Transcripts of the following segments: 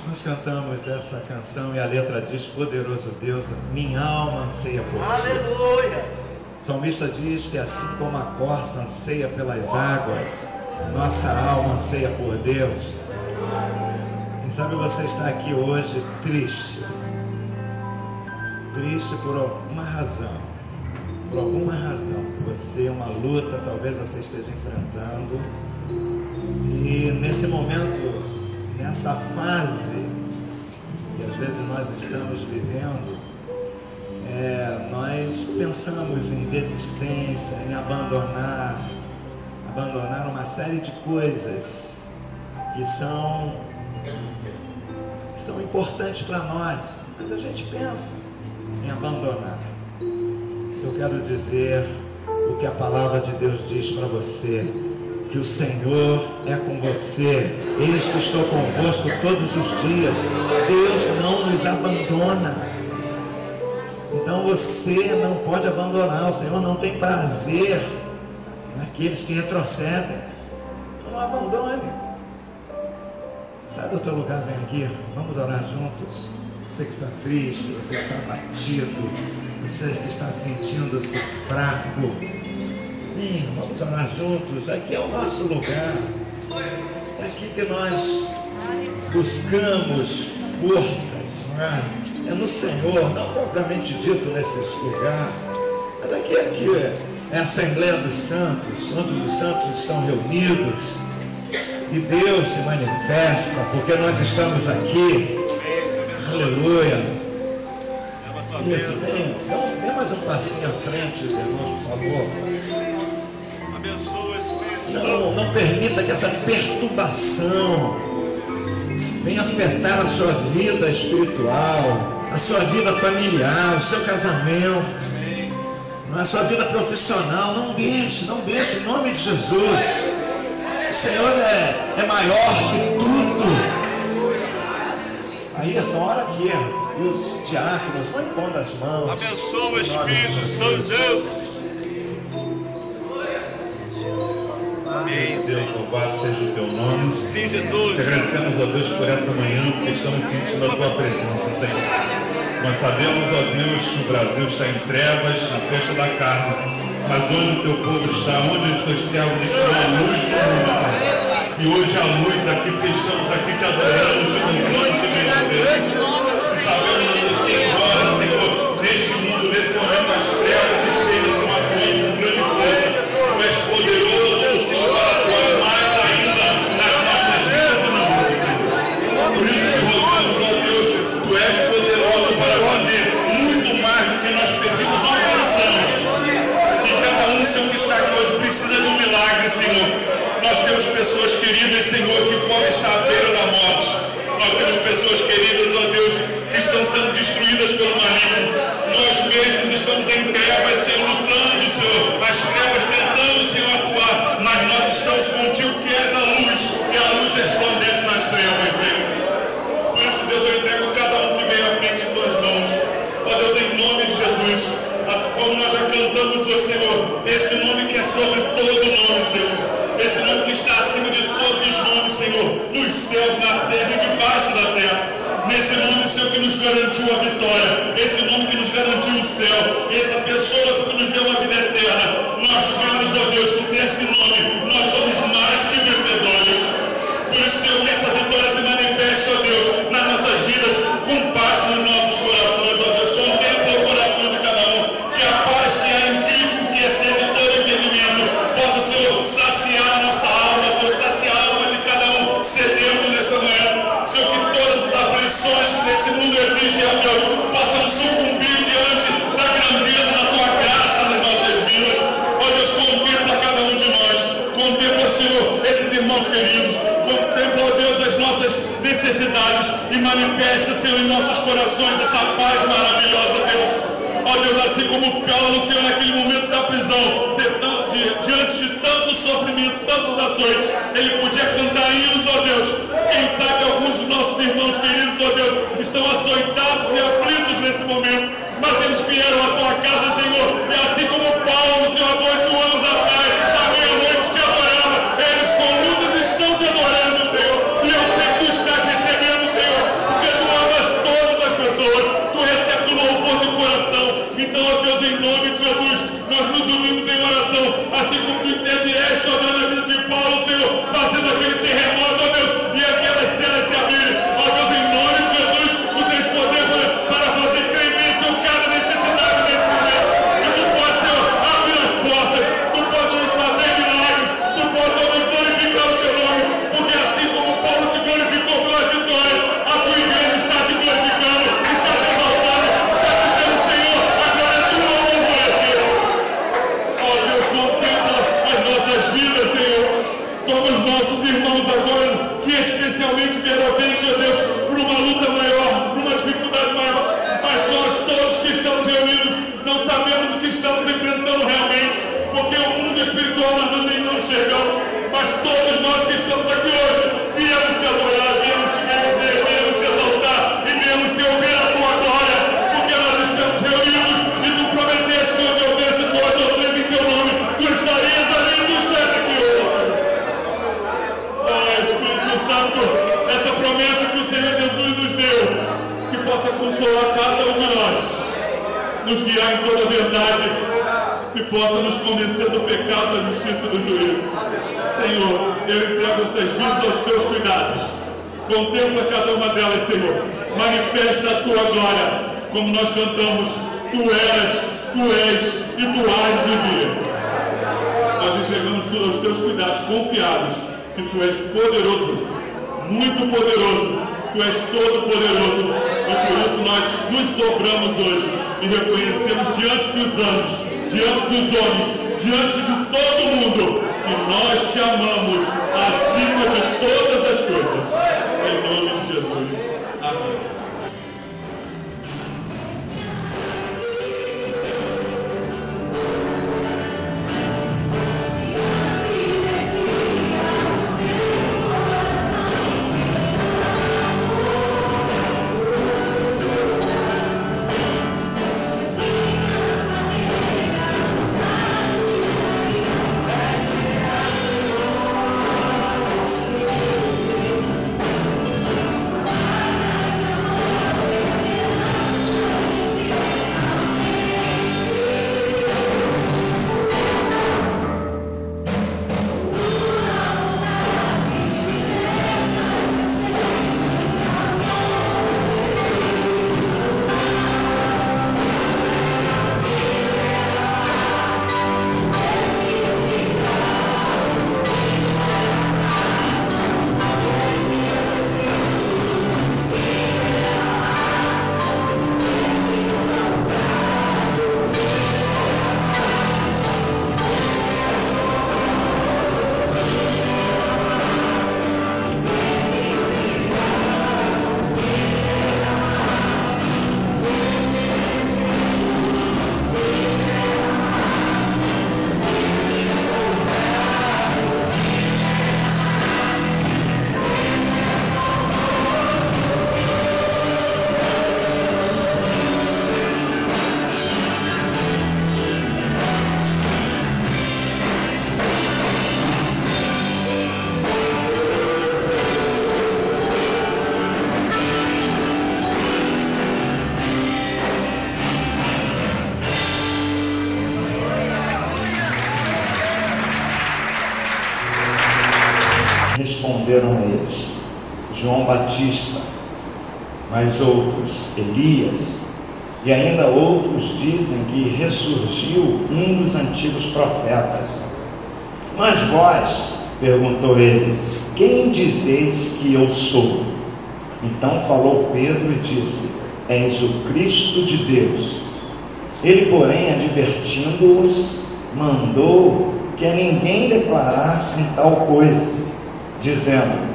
Nós cantamos essa canção e a letra diz: poderoso Deus, minha alma anseia por ti. Aleluia! O salmista diz que assim como a corça anseia pelas águas, nossa alma anseia por Deus. Quem sabe você está aqui hoje triste por alguma razão, que você, uma luta, talvez você esteja enfrentando, e nesse momento, nessa fase que às vezes nós estamos vivendo, nós pensamos em desistência, em abandonar uma série de coisas que são importantes para nós, mas a gente pensa em abandonar. Eu quero dizer o que a palavra de Deus diz para você: que o Senhor é com você. Eis que estou convosco todos os dias. Deus não nos abandona. Então você não pode abandonar. O Senhor não tem prazer naqueles que retrocedem. Então não abandone. Sai do teu lugar, vem aqui. Vamos orar juntos. Você que está triste, você que está abatido, você que está sentindo-se fraco, vem, vamos orar juntos. Aqui é o nosso lugar. É aqui que nós buscamos forças, não é? É no Senhor, não propriamente dito nesse lugar, mas aqui é a Assembleia dos Santos, onde os santos estão reunidos e Deus se manifesta, porque nós estamos aqui. Aleluia. Isso, vem mais um passinho à frente, os irmãos, por favor. Não permita que essa perturbação venha afetar a sua vida espiritual, a sua vida familiar, o seu casamento, a sua vida profissional. Não deixe, em nome de Jesus. O Senhor é maior que tudo. Ayrton, ora aqui, e os diáconos vão impondo as mãos. Abençoa o Espírito Santo de Deus. Amém. Deus, louvado seja o teu nome. Sim, Jesus. Te agradecemos, ó Deus, por essa manhã, porque estamos sentindo a tua presença, Senhor. Nós sabemos, ó Deus, que o Brasil está em trevas, na festa da carne, mas onde o teu povo está, onde os teus servos estão, a luz do mundo, Senhor. E hoje a luz aqui, porque estamos aqui te adorando, te louvando, te bendizendo. E sabemos, ó Deus, que embora, Senhor, neste mundo, nesse momento, as trevas estejam atuando com grande força, tu és poderoso, Senhor, para atuar mais ainda nas nossas vidas e no mundo, Senhor. Por isso te rogamos, ó Deus, tu és poderoso para fazer muito mais do que nós pedimos ou pensamos. E cada um, Senhor, que está aqui hoje precisa de um milagre, Senhor. Nós temos pessoas queridas, Senhor, que podem estar à beira da morte. Nós temos pessoas queridas, ó Deus, que estão sendo destruídas pelo maligno. Nós mesmos estamos em trevas, Senhor, lutando, Senhor. As trevas tentando, Senhor, atuar. Mas nós estamos contigo, que és a luz. E a luz resplandece nas trevas, Senhor. Por isso, Deus, eu entrego cada um que veio à frente em tuas mãos. Ó Deus, em nome de Jesus. Como nós já cantamos hoje, Senhor, esse nome que é sobre todo nome, Senhor. Esse nome que está acima de todos os nomes, Senhor, nos céus, na terra e debaixo da terra. Nesse nome, Senhor, que nos garantiu a vitória. Esse nome que nos garantiu o céu. Essa pessoa, Senhor, que nos deu uma vida eterna. Nós cremos, ó Deus, que nesse nome nós somos mais que vencedores. Por isso, Senhor, que essa vitória se manifeste, ó Deus, nas nossas vidas, com paz nos nossos corações, ó Deus. Contempla o coração de cada um. Que a paz que há em Cristo, que excede todo entendimento, possa, Senhor, saciar a nossa alma, Senhor, saciar a alma de cada um sedento nesta manhã. Senhor, que todas as aflições que nesse mundo existem, ó Deus, possam sucumbir diante da grandeza da tua graça nas nossas vidas. Ó Deus, contempla cada um de nós. Contempla, Senhor, esses irmãos queridos. Contempla, ó Deus, as nossas necessidades e manifesta, Senhor, em nossos corações essa paz maravilhosa, Deus. Ó Deus, assim como Paulo, Senhor, naquele momento da prisão, diante de tanto sofrimento, tantos açoites, ele podia cantar hinos, ó Deus. Quem sabe alguns dos nossos irmãos queridos, ó Deus, estão açoitados e aflitos nesse momento, mas eles vieram à tua casa, Senhor, e assim como Paulo, Senhor, há 2.000 anos atrás, à meia-noite te adorava, eles com lutas estão te adorando, Senhor, e eu sei que tu estás recebendo, Senhor, consolar cada um de nós, nos guiar em toda a verdade e possa nos convencer do pecado, da justiça e do juízo. Senhor, eu entrego essas vidas aos teus cuidados. Contempla cada uma delas, Senhor. Manifesta a tua glória, como nós cantamos. Tu eras, tu és e tu hás de vir. Nós entregamos tudo aos teus cuidados, confiados que tu és poderoso, muito poderoso. Tu és todo poderoso. E por isso nós nos dobramos hoje e reconhecemos diante dos anjos, diante dos homens, diante de todo mundo, que nós te amamos acima de todas as coisas. Em nome de Jesus. Amém. Responderam eles: João Batista, mas outros Elias, e ainda outros dizem que ressurgiu um dos antigos profetas. Mas vós, perguntou ele, quem dizeis que eu sou? Então falou Pedro e disse: és o Cristo de Deus. Ele, porém, advertindo-os, mandou que a ninguém declarassem tal coisa, dizendo: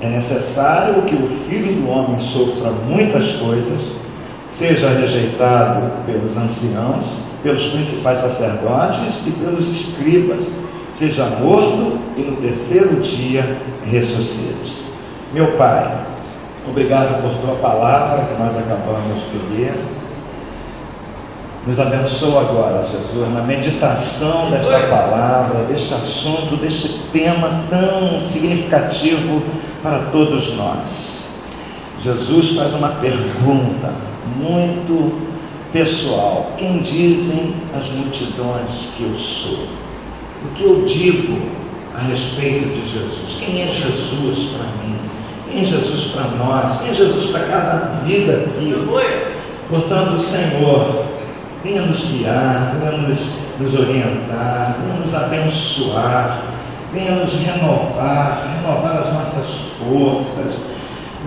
é necessário que o Filho do Homem sofra muitas coisas, seja rejeitado pelos anciãos, pelos principais sacerdotes e pelos escribas, seja morto e no terceiro dia ressuscite. Meu Pai, obrigado por tua palavra que nós acabamos de ler. Nos abençoa agora, Jesus, na meditação desta palavra, deste assunto, deste tema tão significativo para todos nós. Jesus faz uma pergunta muito pessoal: quem dizem as multidões que eu sou? O que eu digo a respeito de Jesus? Quem é Jesus para mim? Quem é Jesus para nós? Quem é Jesus para cada vida aqui? Portanto, Senhor, venha nos guiar, venha nos orientar, venha nos abençoar, venha nos renovar as nossas forças.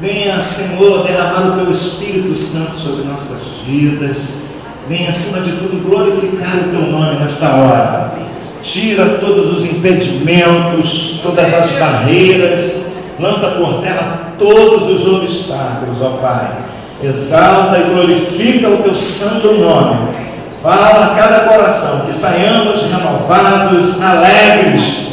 Venha, Senhor, derramar o Teu Espírito Santo sobre nossas vidas. Venha, acima de tudo, glorificar o Teu nome nesta hora. Tira todos os impedimentos, todas as barreiras, lança por terra todos os obstáculos, ó Pai. Exalta e glorifica o Teu santo nome. Fala a cada coração, que saiamos renovados, alegres,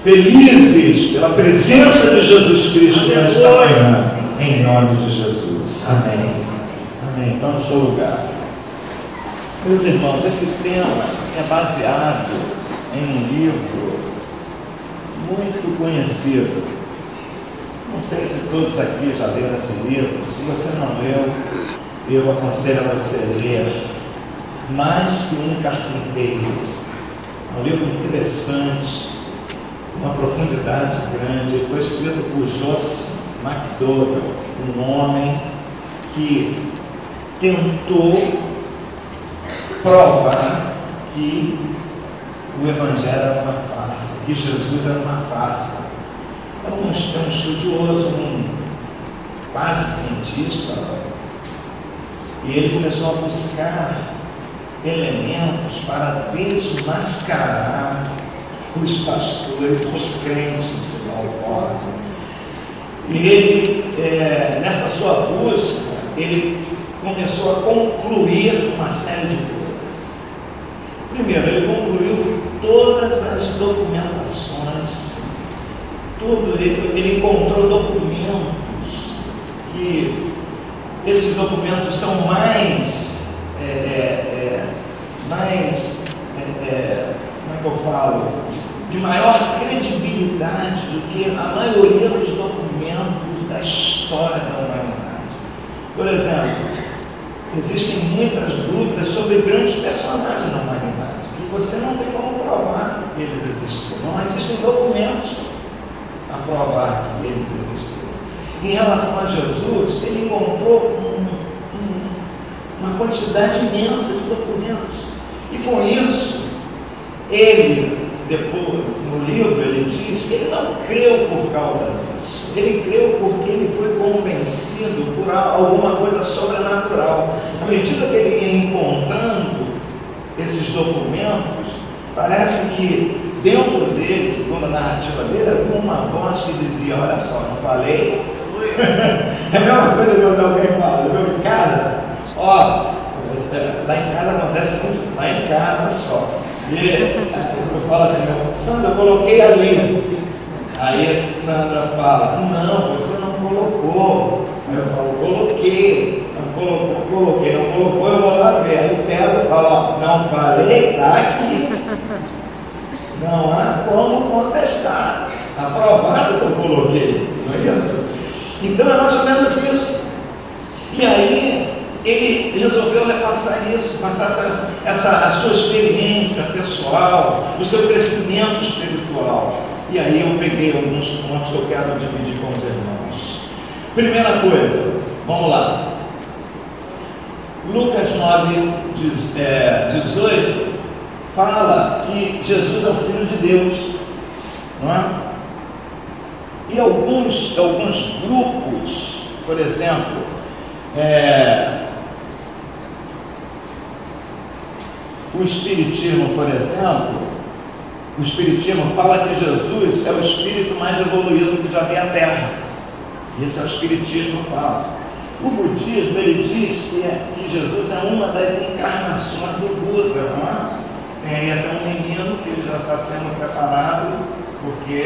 felizes pela presença de Jesus Cristo nesta manhã, em nome de Jesus. Amém. Amém. Então, no seu lugar. Meus irmãos, esse tema é baseado em um livro muito conhecido. Não sei se todos aqui já leram esse livro. Se você não leu, eu aconselho a você ler Mais que um Carpinteiro. É um livro interessante, uma profundidade grande. Foi escrito por Joyce McDowell, um homem que tentou provar que o Evangelho era uma farsa, que Jesus era uma farsa. Era um estudioso, quase cientista, e ele começou a buscar elementos para desmascarar os pastores, os crentes de malvado. E ele, nessa sua busca, ele começou a concluir uma série de coisas. Primeiro, ele concluiu todas as documentações, ele encontrou documentos, que esses documentos são mais como é que eu falo, de maior credibilidade do que a maioria dos documentos da história da humanidade. Por exemplo, existem muitas dúvidas sobre grandes personagens na humanidade, que você não tem como provar que eles existiram. Não existem documentos a provar que eles existiram. Em relação a Jesus, ele encontrou uma quantidade imensa de documentos. E com isso, ele, depois, no livro, ele diz que ele não creu por causa disso. Ele creu porque ele foi convencido por alguma coisa sobrenatural. À medida que ele ia encontrando esses documentos, parece que dentro dele, segundo a narrativa dele, havia uma voz que dizia: olha só, não falei? É a mesma coisa de quando alguém fala, eu em casa, ó, lá em casa acontece muito, lá em casa só. E eu falo assim: Sandra, eu coloquei ali. Aí a Sandra fala: não, você não colocou. Aí eu falo: coloquei. Não coloquei, não colocou, eu vou lá ver. Aí eu pego e falo: ó, não falei, tá aqui. Não há como contestar. Aprovado que eu coloquei, não é isso? Então é mais ou menos isso. E aí ele resolveu repassar isso, passar a sua experiência pessoal, o seu crescimento espiritual. E aí eu peguei alguns pontos que eu quero dividir com os irmãos. Primeira coisa, vamos lá. Lucas 9:18 fala que Jesus é o Filho de Deus, não é? E alguns grupos, por exemplo, o Espiritismo, por exemplo, o Espiritismo fala que Jesus é o espírito mais evoluído que já veio à Terra. Isso é o Espiritismo fala. O Budismo, ele diz que Jesus é uma das encarnações do Buda, não é? Tem aí até um menino que ele já está sendo preparado, porque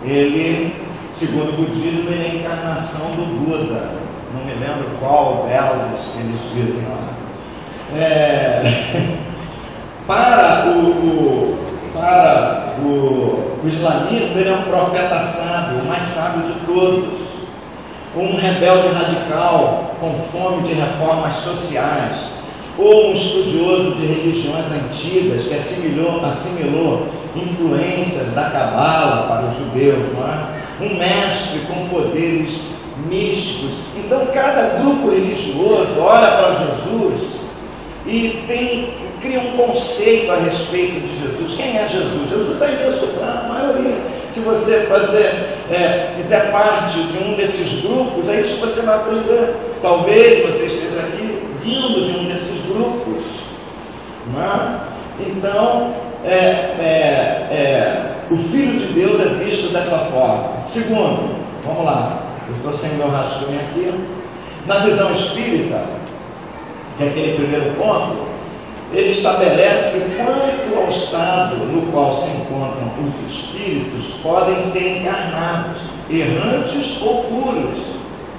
ele, segundo o budismo, ele é a encarnação do Buda. Não me lembro qual delas eles dizem lá. Para o islamismo, ele é um profeta sábio, o mais sábio de todos. Um rebelde radical, com fome de reformas sociais. Ou um estudioso de religiões antigas que assimilou influências da Cabala para os judeus, não é? Um mestre com poderes místicos. Então cada grupo religioso olha para Jesus e cria um conceito a respeito de Jesus. Quem é Jesus? Jesus é isso para a maioria. Se você fizer parte de um desses grupos, é isso que você vai aprender. Talvez você esteja aqui vindo de um desses grupos, não é? Então, o Filho de Deus é visto dessa forma. Segundo, vamos lá, eu estou sem meu rascunho aqui. Na visão espírita, que é aquele primeiro ponto, ele estabelece quanto ao estado no qual se encontram os espíritos podem ser encarnados, errantes ou puros.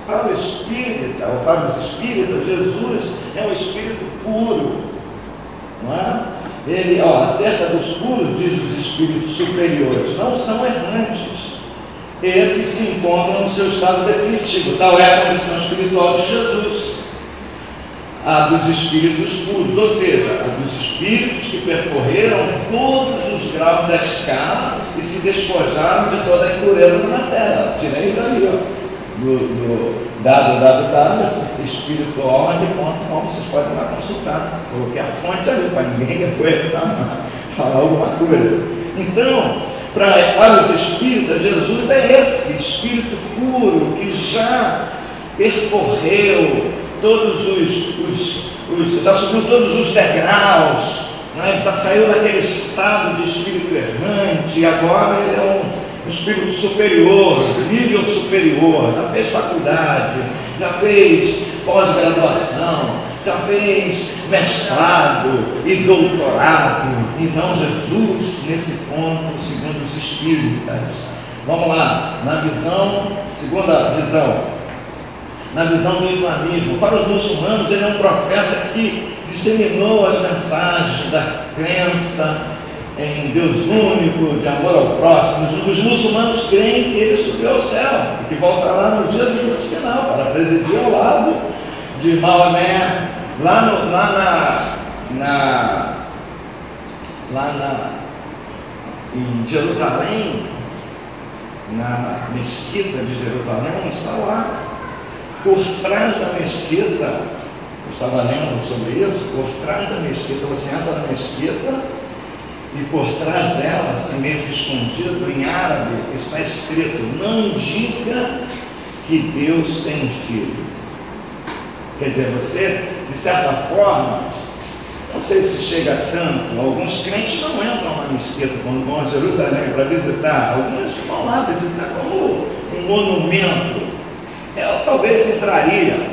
Para o espírita, ou para os espíritas, Jesus é um espírito puro, não é? Ele, acerca dos puros, diz os espíritos superiores, não são errantes. Esses se encontram no seu estado definitivo. Tal é a condição espiritual de Jesus. a dos espíritos puros, ou seja, a dos espíritos que percorreram todos os graus da escala e se despojaram de toda a impureza da matéria. Tirei daí, ó, do www.espiritual.com, vocês podem lá consultar. Coloquei a fonte ali para ninguém depois falar alguma coisa. Então, para os espíritas, Jesus é esse espírito puro que já percorreu todos já subiu todos os degraus, né? Já saiu daquele estado de espírito errante, e agora ele é um espírito superior, nível superior, já fez faculdade, já fez pós-graduação, já fez mestrado e doutorado. Então Jesus, nesse ponto, segundo os espíritas, vamos lá, na visão, segunda visão, na visão do islamismo, para os muçulmanos ele é um profeta que disseminou as mensagens da crença em Deus único, de amor ao próximo. Os muçulmanos creem que ele subiu ao céu e que voltará no dia do juízo final para presidir ao lado de Maomé, em Jerusalém, na mesquita de Jerusalém, está lá. Por trás da mesquita, eu estava lendo sobre isso, por trás da mesquita, você entra na mesquita e por trás dela, assim meio que escondido em árabe, está escrito: não diga que Deus tem um filho. Quer dizer, você, de certa forma, não sei se chega tanto, alguns crentes não entram na mesquita quando vão a Jerusalém para visitar, alguns vão lá visitar como um monumento. Eu talvez entraria,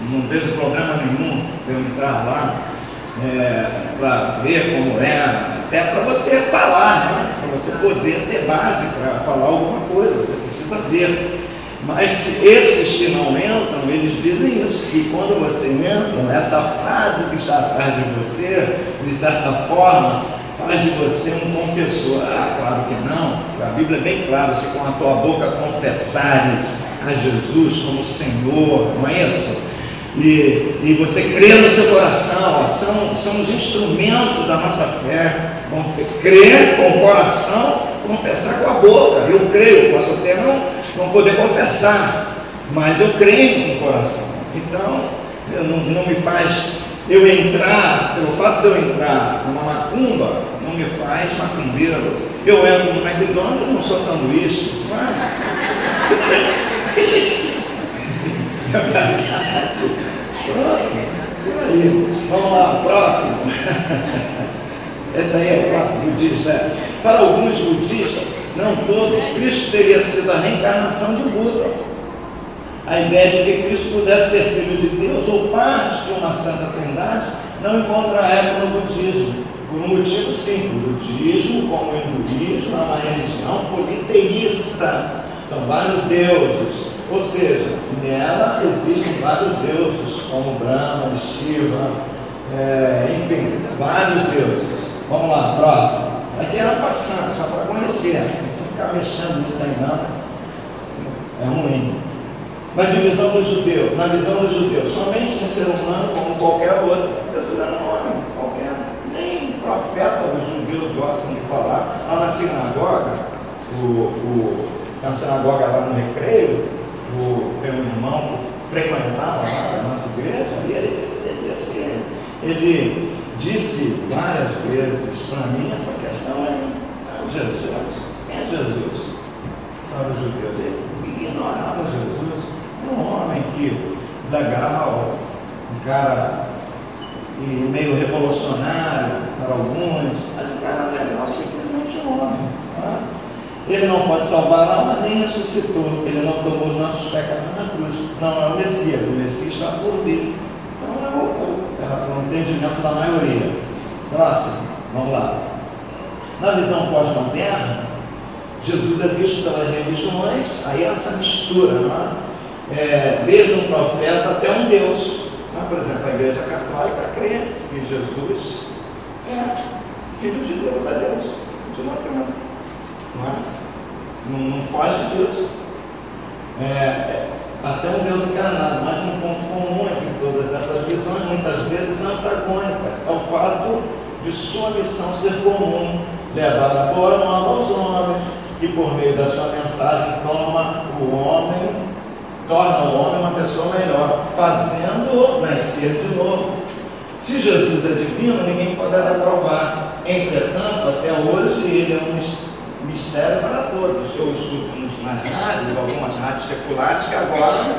não vejo problema nenhum eu entrar lá para ver como é, até para você falar, né? Para você poder ter base para falar alguma coisa, você precisa ver. Mas esses que não entram, eles dizem isso, que quando você entra, essa frase que está atrás de você, de certa forma, faz de você um confessor. Ah, claro que não, a Bíblia é bem clara: se com a tua boca confessares a Jesus como Senhor, não é isso? E você crê no seu coração, ó, são os instrumentos da nossa fé. Crer com o coração, confessar com a boca. Eu creio, posso até não poder confessar, mas eu creio com o coração. Então, não me faz eu entrar, pelo fato de eu entrar numa macumba, não me faz macumbeiro. Eu entro no McDonald's, eu não sou sanduíche, não é? Pronto, por aí. Vamos lá, próximo. Essa aí é o próximo budista. Para alguns budistas, não todos, Cristo teria sido a reencarnação de Buda. A ideia de que Cristo pudesse ser filho de Deus ou parte de uma santa trindade não encontra eco no budismo, por um motivo simples: o budismo, como o hinduísmo, é uma religião politeísta. São vários deuses, ou seja, nela existem vários deuses, como Brahma, Shiva, enfim, vários deuses. Vamos lá, próximo. Aqui é uma passagem, só para conhecer, não ficar mexendo nisso aí não, é ruim. Na visão do judeu, somente um ser humano como qualquer outro. Jesus era um homem qualquer, nem profeta os judeus gostam de falar. Lá na sinagoga, na sinagoga lá no Recreio, tem um irmão que frequentava lá a nossa igreja, e ele disse várias vezes para mim: essa questão é Jesus. Quem é Jesus? Para os judeus, ele ignorava Jesus. Um homem que legal, um cara meio revolucionário para alguns, mas um cara legal, simplesmente um homem. Tá? Ele não pode salvar a alma, nem ressuscitou. Ele não tomou os nossos pecados na cruz. Não é o Messias está por vir. Então é o entendimento da maioria. Próximo, vamos lá. Na visão pós-moderna, Jesus é visto pelas religiões, aí essa mistura, não é? Desde um profeta até um Deus. Por exemplo, a Igreja Católica crê que Jesus é filho de Deus, é Deus. Continua crendo. Não foge disso. Até um Deus encarnado, mas um ponto comum entre todas essas visões, muita muitas vezes antagônicas ao fato de sua missão ser comum, levar a boa nova aos homens, e por meio da sua mensagem torna o homem uma pessoa melhor, fazendo-o nascer de novo. Se Jesus é divino, ninguém poderá provar. Entretanto, até hoje ele é um mistério para todos. Eu escuto nas rádios, algumas rádios seculares, que agora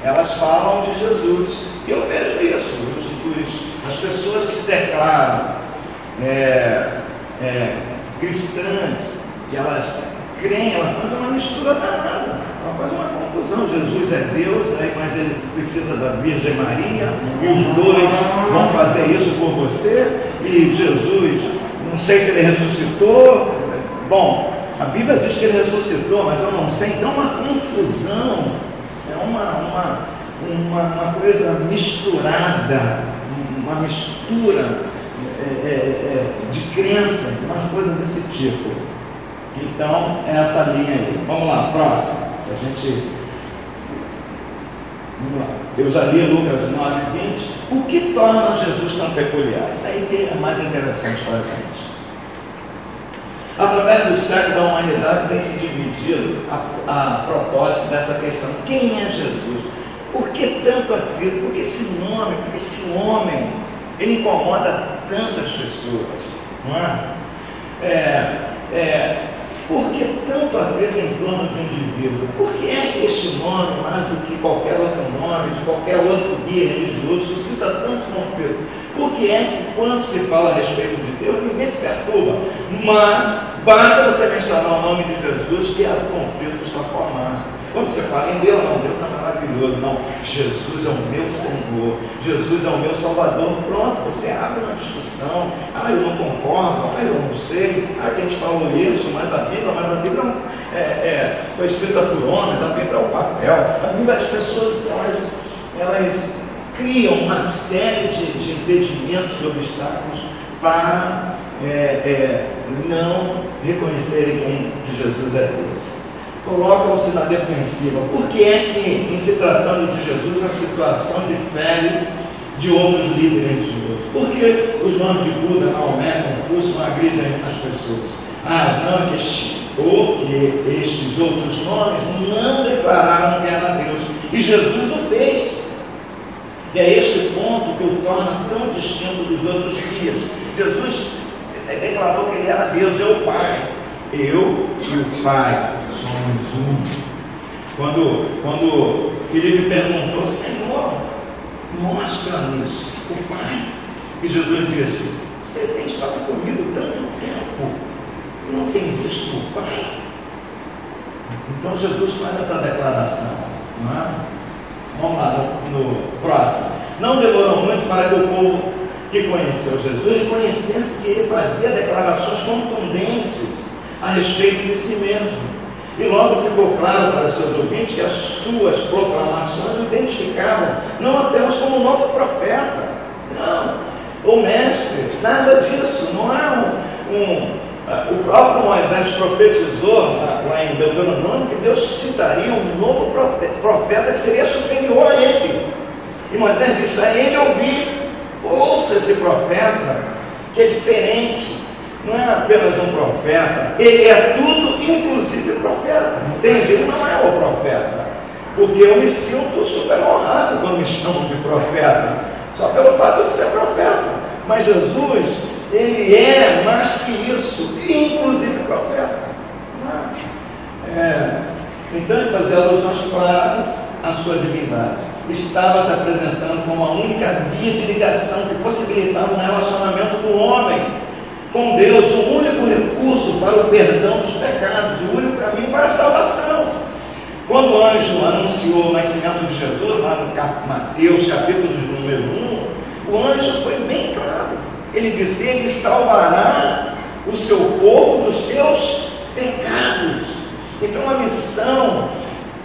elas falam de Jesus. E eu vejo isso. As pessoas que se declaram cristãs, e elas creem, elas fazem uma mistura danada. Ela faz uma confusão. Jesus é Deus, mas ele precisa da Virgem Maria, e os dois vão fazer isso por você. E Jesus, não sei se ele ressuscitou. Bom, a Bíblia diz que ele ressuscitou, mas eu não sei. Então é uma confusão, é uma coisa misturada, uma mistura de crença, uma coisa desse tipo. Então é essa linha aí. Vamos lá, próximo. Vamos lá. Eu já li Lucas 9:20. O que torna Jesus tão peculiar? Isso aí que é mais interessante para a gente. Através dos séculos da humanidade tem se dividido a propósito dessa questão. Quem é Jesus? Por que tanto atrito? Por que esse nome? Por que esse homem? Ele incomoda tantas pessoas, não é? Por que tanto atrito em torno de um indivíduo? Por que é que este nome, mais do que qualquer outro nome, de qualquer outro guia religioso, suscita tanto conflito? Por que é que quando se fala a respeito de Deus, ninguém se perturba? Mas basta você mencionar o nome de Jesus que o conflito está formado. Quando você fala em Deus, não, Deus é maravilhoso, não, Jesus é o meu Senhor, Jesus é o meu Salvador, pronto, você abre uma discussão. Eu não concordo, eu não sei, Deus falou isso, mas a Bíblia foi escrita por homens, a Bíblia é o papel, a Bíblia, as pessoas, elas criam uma série de impedimentos, de obstáculos para não reconhecerem que Jesus é Deus. Colocam-se na defensiva. Por que é que, em se tratando de Jesus, a situação difere de outros líderes religiosos? Por que os nomes de Buda, Maomé, Confúcio agridem as pessoas? A razão é que estes outros nomes não declararam que era Deus, e Jesus o fez. E é este ponto que o torna tão distinto dos outros guias. Jesus declarou que ele era Deus, é o Pai. Eu e o Pai somos um. Quando Filipe perguntou, Senhor, mostra-nos o Pai. E Jesus disse, você tem estado comigo tanto tempo e não tem visto o Pai? Então Jesus faz essa declaração, não é? Vamos lá, no próximo. Não demorou muito para que o povo que conheceu Jesus reconhecesse que ele fazia declarações contundentes a respeito de si mesmo. E logo ficou claro para seus ouvintes que as suas proclamações o identificavam não apenas como um novo profeta, não, ou mestre, nada disso. Não é o próprio Moisés profetizou lá em Deuteronômio que Deus suscitaria um novo profeta que seria superior a ele. E Moisés disse a ele ouvir, ouça esse profeta que é diferente. Não é apenas um profeta, ele é tudo, inclusive profeta, entende? Ele não é o profeta, porque eu me sinto super honrado quando me chamam de profeta, só pelo fato de ser profeta. Mas Jesus, ele é mais que isso, inclusive profeta. Então ele fazia alusões claras à sua divindade. Estava se apresentando como a única via de ligação que possibilitava um relacionamento do homem com Deus, o único recurso para o perdão dos pecados, o único caminho para a salvação. Quando o anjo anunciou o nascimento de Jesus, lá no Mateus capítulo número 1, o anjo foi bem claro. Ele disse, ele salvará o seu povo dos seus pecados. Então a missão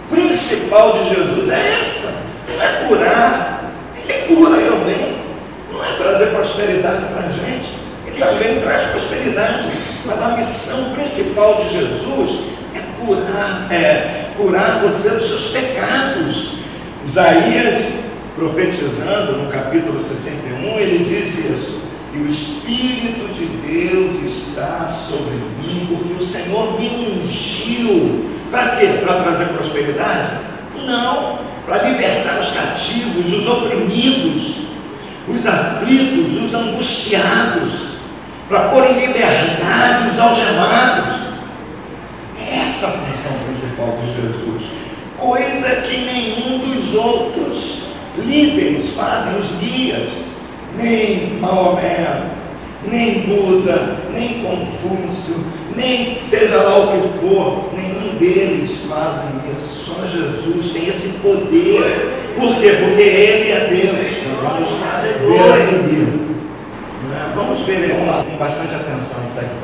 principal de Jesus é essa, não é curar, ele cura também, não é trazer prosperidade para a gente, também traz prosperidade, mas a missão principal de Jesus é curar você dos seus pecados. Isaías profetizando no capítulo 61, ele diz isso: e o Espírito de Deus está sobre mim, porque o Senhor me ungiu. Para quê? Para trazer prosperidade? Não, para libertar os cativos, os oprimidos, os aflitos, os angustiados, para pôr em liberdade os algemados. Essa é a função principal de Jesus, coisa que nenhum dos outros líderes fazem, os guias, nem Maomé, nem Buda, nem Confúcio, nem seja lá o que for, nenhum deles fazem isso. Só Jesus tem esse poder. Por quê? Porque Ele é Deus. Nós vamos ver a seguir. Vamos ver com bastante atenção isso aqui.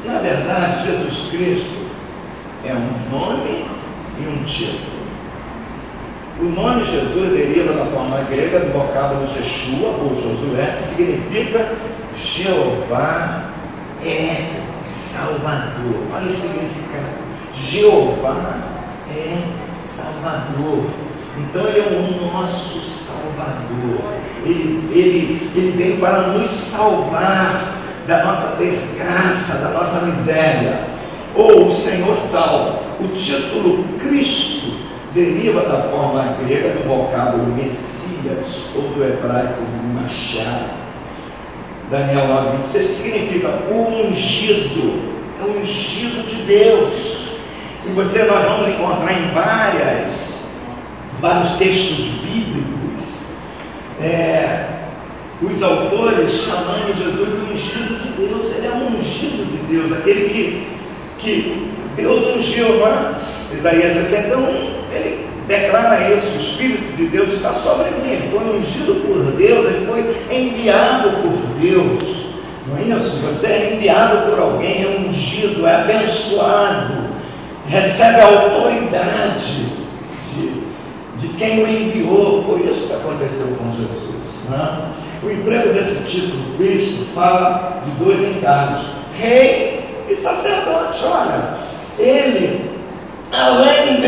Na verdade, Jesus Cristo é um nome e um título. O nome Jesus deriva da forma grega do vocábulo Jeshua, ou Josué, que significa Jeová é Salvador. Olha o significado. Jeová é Salvador. Então Ele é o nosso Salvador. Ele veio para nos salvar da nossa desgraça, da nossa miséria. Ou o Senhor salva. O título Cristo deriva da forma grega do vocábulo Messias, ou do hebraico Mashiach. Daniel 9:26, que significa o ungido. É o ungido de Deus. E nós vamos encontrar em vários textos bíblicos os autores chamando Jesus de ungido de Deus. Ele é um ungido de Deus, aquele que Deus ungiu, não é? Isaías 61, ele declara isso: o Espírito de Deus está sobre mim. Ele foi ungido por Deus, ele foi enviado por Deus. Não é isso? Você é enviado por alguém, é ungido, é abençoado, recebe a autoridade de quem o enviou. Foi isso que aconteceu com Jesus, né? O emprego desse título Cristo fala de dois encargos: rei e sacerdote. Olha, ele, além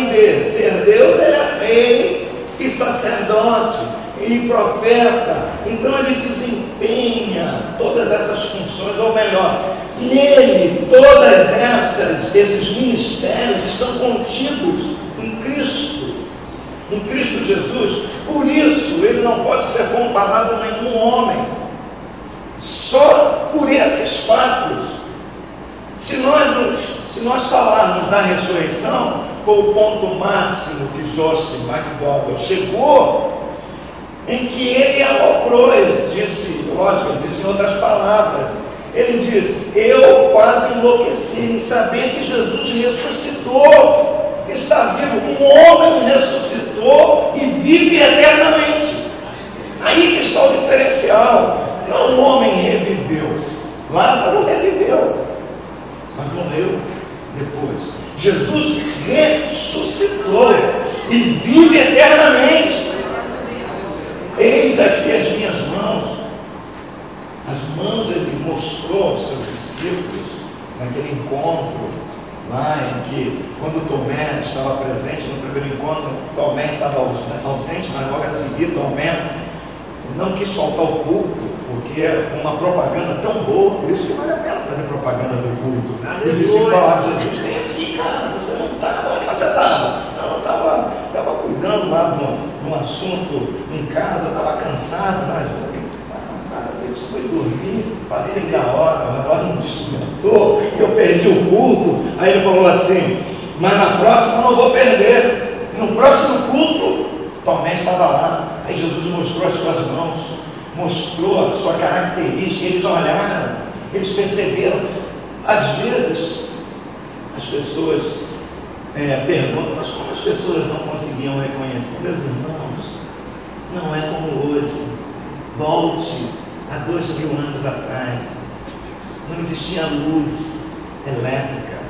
de ser Deus, ele é rei e sacerdote e profeta. Então ele desempenha todas essas funções, ou melhor, nele todas esses ministérios estão contidos em Cristo Jesus. Por isso ele não pode ser comparado a nenhum homem. Só por esses fatos. Se nós falarmos da ressurreição, foi o ponto máximo que Joyce McDowell chegou, em que ele aloprou, ele disse em outras palavras, ele disse: eu quase enlouqueci em saber que Jesus ressuscitou, está vivo. Um homem ressuscitou e vive eternamente. Aí que está o diferencial. Não, um homem reviveu. Lázaro reviveu, mas morreu depois. Jesus ressuscitou e vive eternamente. Eis aqui as minhas mãos. As mãos ele mostrou aos seus discípulos naquele encontro lá em que, quando Tomé estava presente no primeiro encontro, Tomé estava ausente, mas logo a seguir Tomé não quis faltar o culto, porque é uma propaganda tão boa. Por isso que vale a pena fazer propaganda do culto. Os discípulos falaram: Jesus, vem aqui, cara, você não estava, onde você estava? Não, estava cuidando lá de um assunto em casa, estava cansado, mas assim, estava cansado, eu foi dormir, passei da hora, agora não despertou, eu perdi o culto. Aí ele falou assim: mas na próxima eu não vou perder. No próximo culto, Tomé estava lá. Aí Jesus mostrou as suas mãos, mostrou a sua característica. Eles olharam, eles perceberam. Às vezes as pessoas perguntam: mas como as pessoas não conseguiam reconhecer? Meus irmãos, não é como hoje. Volte a 2000 anos atrás, não existia luz elétrica.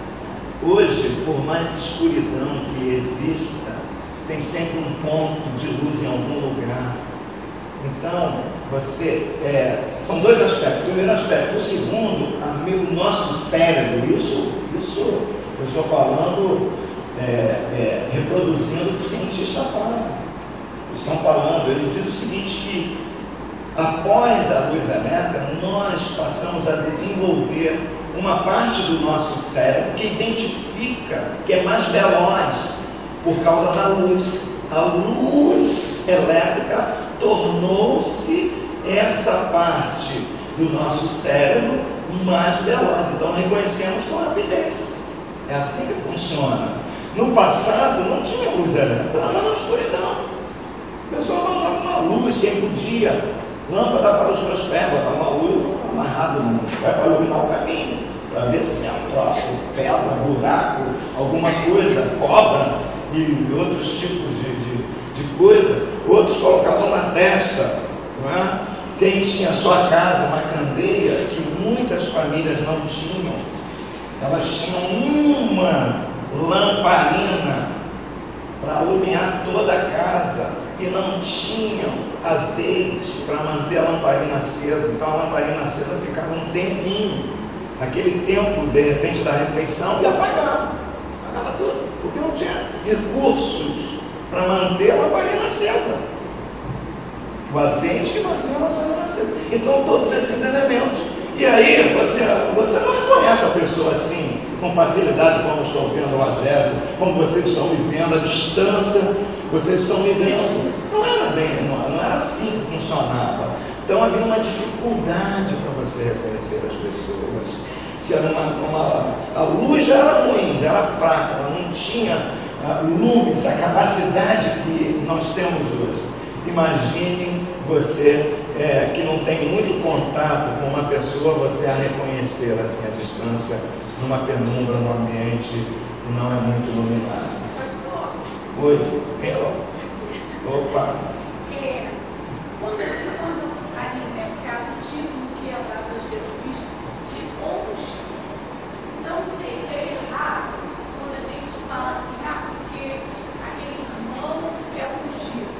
Hoje, por mais escuridão que exista, tem sempre um ponto de luz em algum lugar. Então, são dois aspectos. O primeiro aspecto. O segundo, o nosso cérebro. Isso eu estou falando, reproduzindo o que o cientista fala. estão falando, eles dizem o seguinte, que após a luz elétrica, nós passamos a desenvolver uma parte do nosso cérebro que identifica, que é mais veloz por causa da luz. A luz elétrica tornou-se essa parte do nosso cérebro mais veloz. Então reconhecemos com rapidez. É assim que funciona. No passado não tinha luz elétrica, lá na escuridão. O pessoal mandava uma luz, quem podia, lâmpada para os meus pés, botar uma luz amarrada nos pés para iluminar o caminho, para ver se é um troço, pedra, buraco, alguma coisa, cobra e outros tipos de coisa. Outros colocavam na testa, não é? Quem tinha a sua casa, uma candeia, que muitas famílias não tinham, elas tinham uma lamparina para iluminar toda a casa e não tinham azeite para manter a lamparina acesa. Então a lamparina acesa ficava um tempinho, aquele tempo de repente da refeição, e apagava tudo, porque não tinha recursos para manter a lamparina acesa. O azeite que mantém a lamparina acesa. Então todos esses elementos. E aí você não reconhece a pessoa assim, com facilidade, como estou vendo o Rogério, como vocês estão me vendo, a distância, vocês estão me vendo. Não era assim que funcionava. Então havia uma dificuldade para você reconhecer as pessoas. Se era a luz já era ruim, já era fraca, ela não tinha luz, a capacidade que nós temos hoje. Imagine você que não tem muito contato com uma pessoa, você a reconhecer assim à distância, numa penumbra, num ambiente que não é muito iluminado. Oi, quem é? Opa! Quando ali, né, o caso típico que é dado a Jesus, de onde não seria errado quando a gente fala assim, porque aquele irmão é ungido,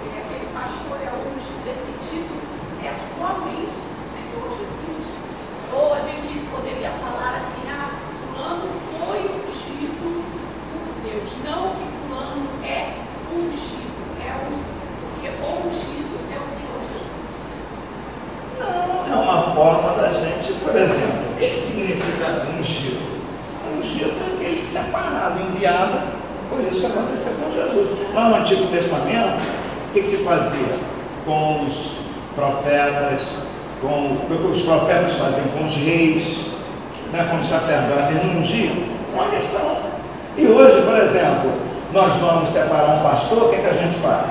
aquele pastor é ungido, esse título é somente do Senhor Jesus. Ou a gente poderia falar assim, fulano foi ungido por Deus, não que fulano é ungido. Porque ungido é o Senhor Jesus. Não, é uma forma da gente, por exemplo, o que significa ungido? Ungido é aquele separado, enviado, por isso que aconteceu com Jesus. Lá no Antigo Testamento, o que se fazia? Com os profetas, o que os profetas faziam com os reis, né, com os sacerdotes, eles não ungiam? Uma missão. E hoje, por exemplo, nós vamos separar um pastor, o que a gente faz?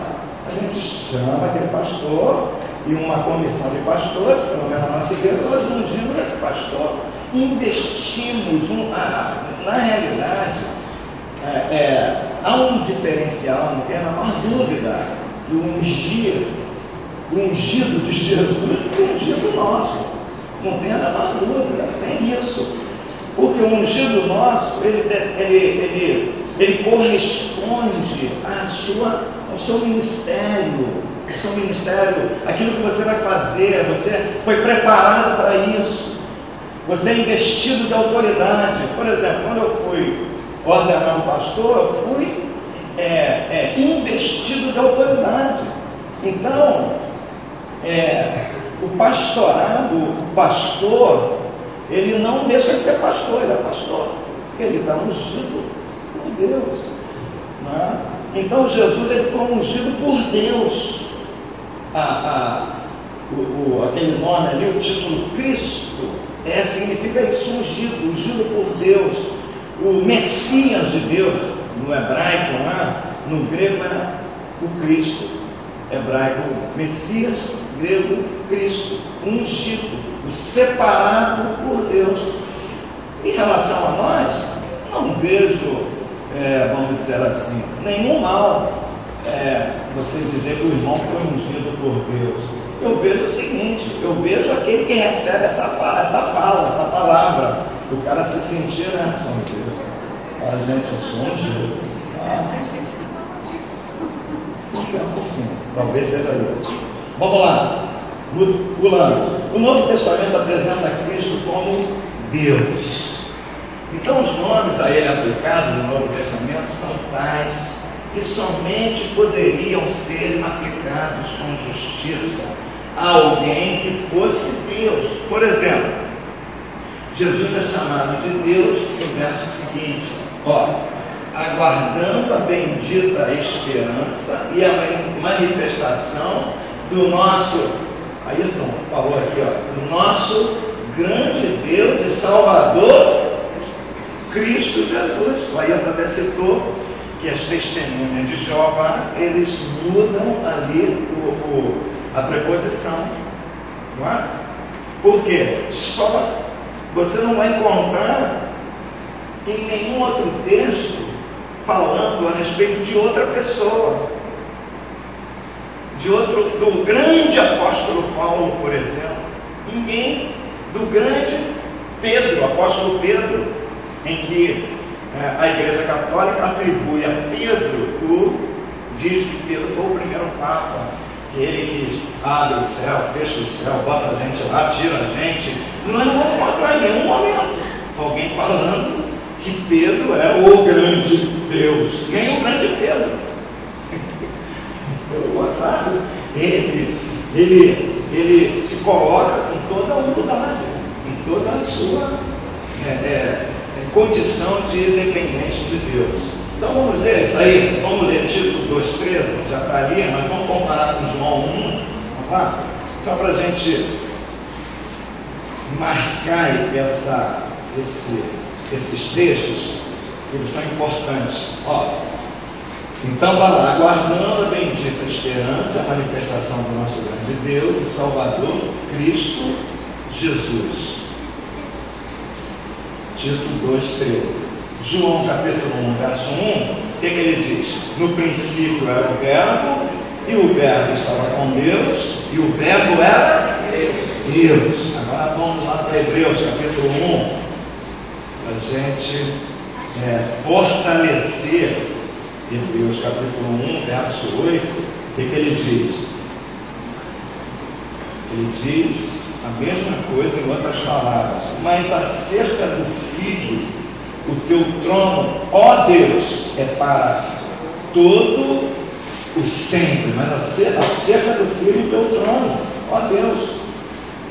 A gente chama aquele pastor e uma comissão de pastores, pelo menos na nossa igreja, nós ungimos esse pastor, investimos, na realidade, há um diferencial, não tem a menor dúvida, de ungir, o ungido de Jesus e o ungido nosso, não tem a menor dúvida, tem isso, porque o ungido nosso, ele corresponde ao seu ministério, aquilo que você vai fazer, você foi preparado para isso, você é investido de autoridade. Por exemplo, quando eu fui ordenado pastor, eu fui investido de autoridade. Então, o pastorado, o pastor, ele não deixa de ser pastor, ele é pastor, porque ele está ungido por Deus, não é? Então Jesus, ele foi ungido por Deus. Aquele nome ali, o título Cristo, significa isso, ungido por Deus, o Messias de Deus, no hebraico lá, no grego é o Cristo, hebraico Messias, grego Cristo, ungido, o separado por Deus. Em relação a nós, não vejo, vamos dizer assim, nenhum mal você dizer que o irmão foi ungido por Deus. Eu vejo o seguinte, eu vejo aquele que recebe essa palavra, o cara se sentir, né, São Deus, a gente é ungido. Eu penso assim, talvez seja isso. Vamos lá, pulando. O Novo Testamento apresenta Cristo como Deus. Então os nomes a ele aplicados no Novo Testamento são tais que somente poderiam ser aplicados com justiça a alguém que fosse Deus. Por exemplo, Jesus é chamado de Deus no verso seguinte, aguardando a bendita esperança e a manifestação do nosso, Ayrton falou aqui, do nosso grande Deus e Salvador, Cristo Jesus. O Ayrton até citou que as testemunhas de Jeová, eles mudam ali a preposição, não é? Porque só você não vai encontrar em nenhum outro texto falando a respeito de outra pessoa, do grande apóstolo Paulo, por exemplo. Ninguém, do grande Pedro, apóstolo Pedro, em que a Igreja Católica atribui a Pedro, diz que Pedro foi o primeiro Papa, que ele que abre o céu, fecha o céu, bota a gente lá, tira a gente. Não encontra em nenhum momento alguém falando que Pedro é o grande Deus, nem o grande Pedro. Pelo contrário, ele se coloca com toda a humildade, com toda a sua condição de dependente de Deus. Então vamos ler isso aí, vamos ler Tito 2,13, já está ali, mas vamos comparar com João 1, vamos lá? Só para a gente marcar esses textos, eles são importantes. Então vai lá, aguardando a bendita esperança, a manifestação do nosso grande Deus e Salvador, Cristo Jesus. Tito 2,13. João capítulo 1, verso 1, o que ele diz? No princípio era o Verbo, e o Verbo estava com Deus, e o Verbo era Deus. Agora vamos lá para Hebreus capítulo 1, para a gente fortalecer Hebreus capítulo 1, verso 8, o que ele diz? Ele diz a mesma coisa em outras palavras, mas acerca do Filho, o teu trono, ó Deus, é para todo o sempre. Mas acerca do Filho, o teu trono, ó Deus,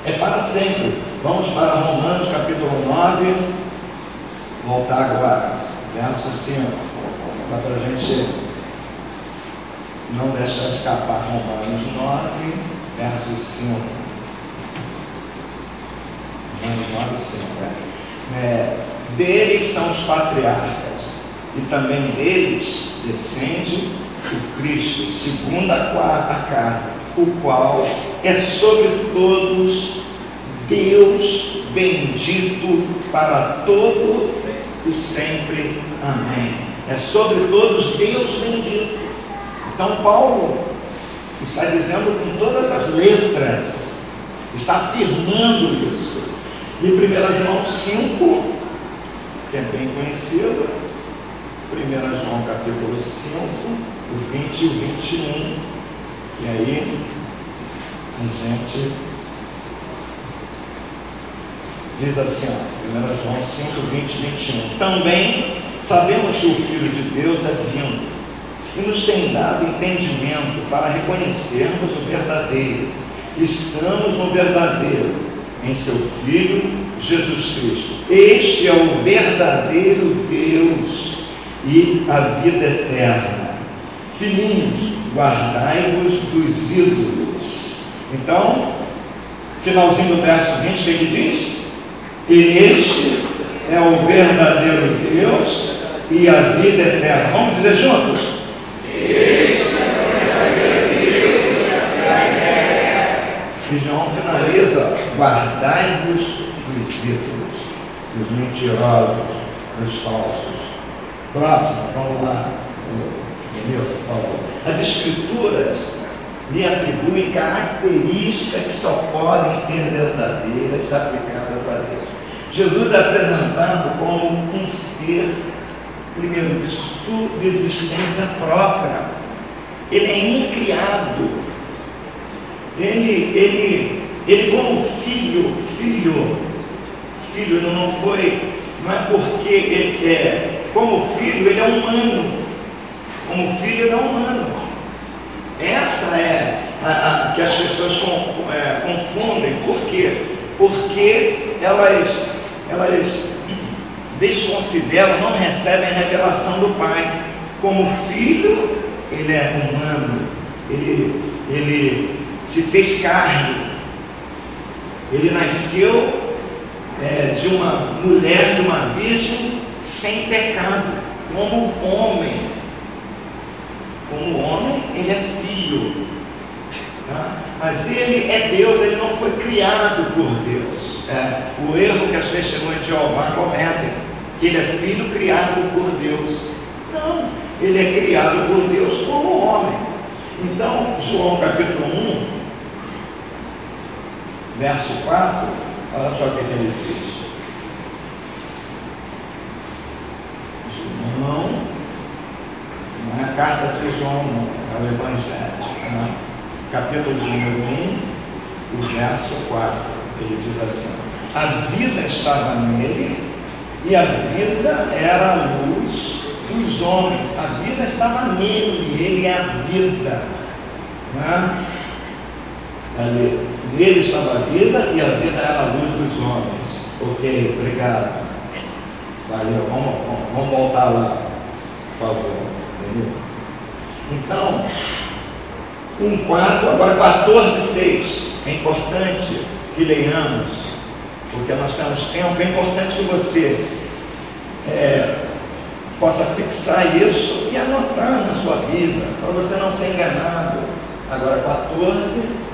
é para sempre. Vamos para Romanos capítulo 9, voltar agora, verso 5, só para a gente não deixar escapar. Romanos 9, verso 5. Romanos 9, 5. Deles são os patriarcas, e também deles descende o Cristo, segundo a carne, o qual é sobre todos Deus bendito para todo o sempre. Amém. É sobre todos Deus bendito. Então Paulo está dizendo com todas as letras, está afirmando isso. E 1 João 5, que é bem conhecido, 1 João capítulo 5, o 20 e o 21, e aí a gente diz assim, 1 João 5, 20 e 21, também sabemos que o Filho de Deus é vindo, e nos tem dado entendimento para reconhecermos o verdadeiro. Estamos no verdadeiro, em seu Filho Jesus Cristo. Este é o verdadeiro Deus e a vida eterna. Filhinhos, guardai-vos dos ídolos. Então, finalzinho do verso 20, o que ele diz? Este é o verdadeiro Deus e a vida eterna. Vamos dizer juntos? Este é o verdadeiro Deus e a vida eterna. E João finaliza, guardai-vos dos ídolos, dos mentirosos, dos falsos. Próximo, vamos lá. O Nilson falou. As Escrituras lhe atribuem características que só podem ser verdadeiras se aplicadas a Deus. Jesus é apresentado como um ser, primeiro, de subsistência própria. Ele é incriado. Ele como filho, não é porque ele como filho, ele é humano. como filho ele é humano. Essa é a que as pessoas confundem. Por quê? Porque elas desconsideram, não recebem a revelação do Pai. Como filho, ele é humano, ele se fez carne, ele nasceu de uma mulher, de uma virgem, sem pecado, como homem. Como homem, ele é filho, tá? Mas ele é Deus, ele não foi criado por Deus. O erro que as testemunhas de Jeová cometem, que ele é filho criado por Deus. Não, ele é criado por Deus como homem. Então, João capítulo 1, verso 4, olha só o que ele diz. João, não é a carta de João, não, é o Evangelho, capítulo número 1, o verso 4, ele diz assim: a vida estava nele, e a vida era a luz dos homens. A vida estava nele, ele é a vida, né? Nele estava a vida, e a vida era a luz dos homens. Ok, obrigado, valeu, vamos voltar lá, por favor. Beleza? Então, 1,4, agora 14,6. É importante que leiamos, porque nós temos tempo. É importante que você possa fixar isso e anotar na sua vida, para você não ser enganado. Agora 14,6.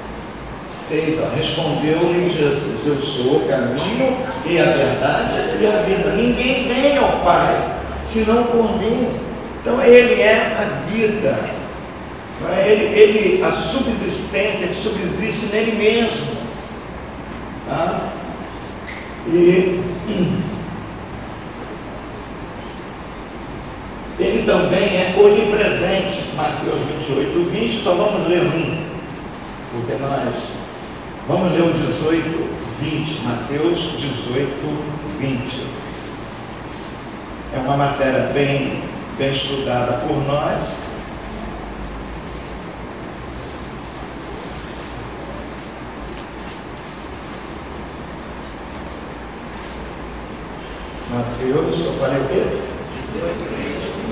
Respondeu-lhe Jesus: eu sou o caminho e a verdade e a vida. Ninguém vem ao Pai senão por mim. Então ele é a vida, a subsistência, ele subsiste nele mesmo, tá? E ele também é onipresente. Mateus 28, 20, só vamos ler porque nós vamos ler o 18, 20, Mateus 18, 20. É uma matéria bem estudada por nós. Mateus, eu falei o quê?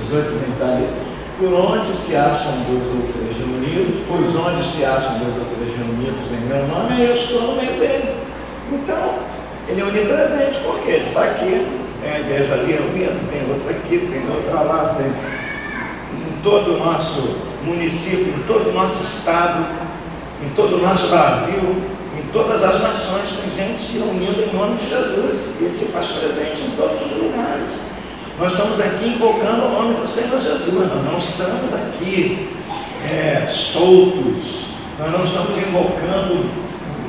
18, 20 ali. Por onde se acham 2 ou 3 reunidos, pois onde se acham 2 ou 3 reunidos em meu nome, eu estou no meio dele. Então, ele é onipresente, porque ele está aqui, tem a igreja ali reunida, tem outra aqui, tem outra lá, tem em todo o nosso município, em todo o nosso estado, em todo o nosso Brasil, em todas as nações, tem gente se reunindo em nome de Jesus, e ele se faz presente em todos os lugares. Nós estamos aqui invocando o nome do Senhor Jesus, nós não estamos aqui soltos, nós não estamos invocando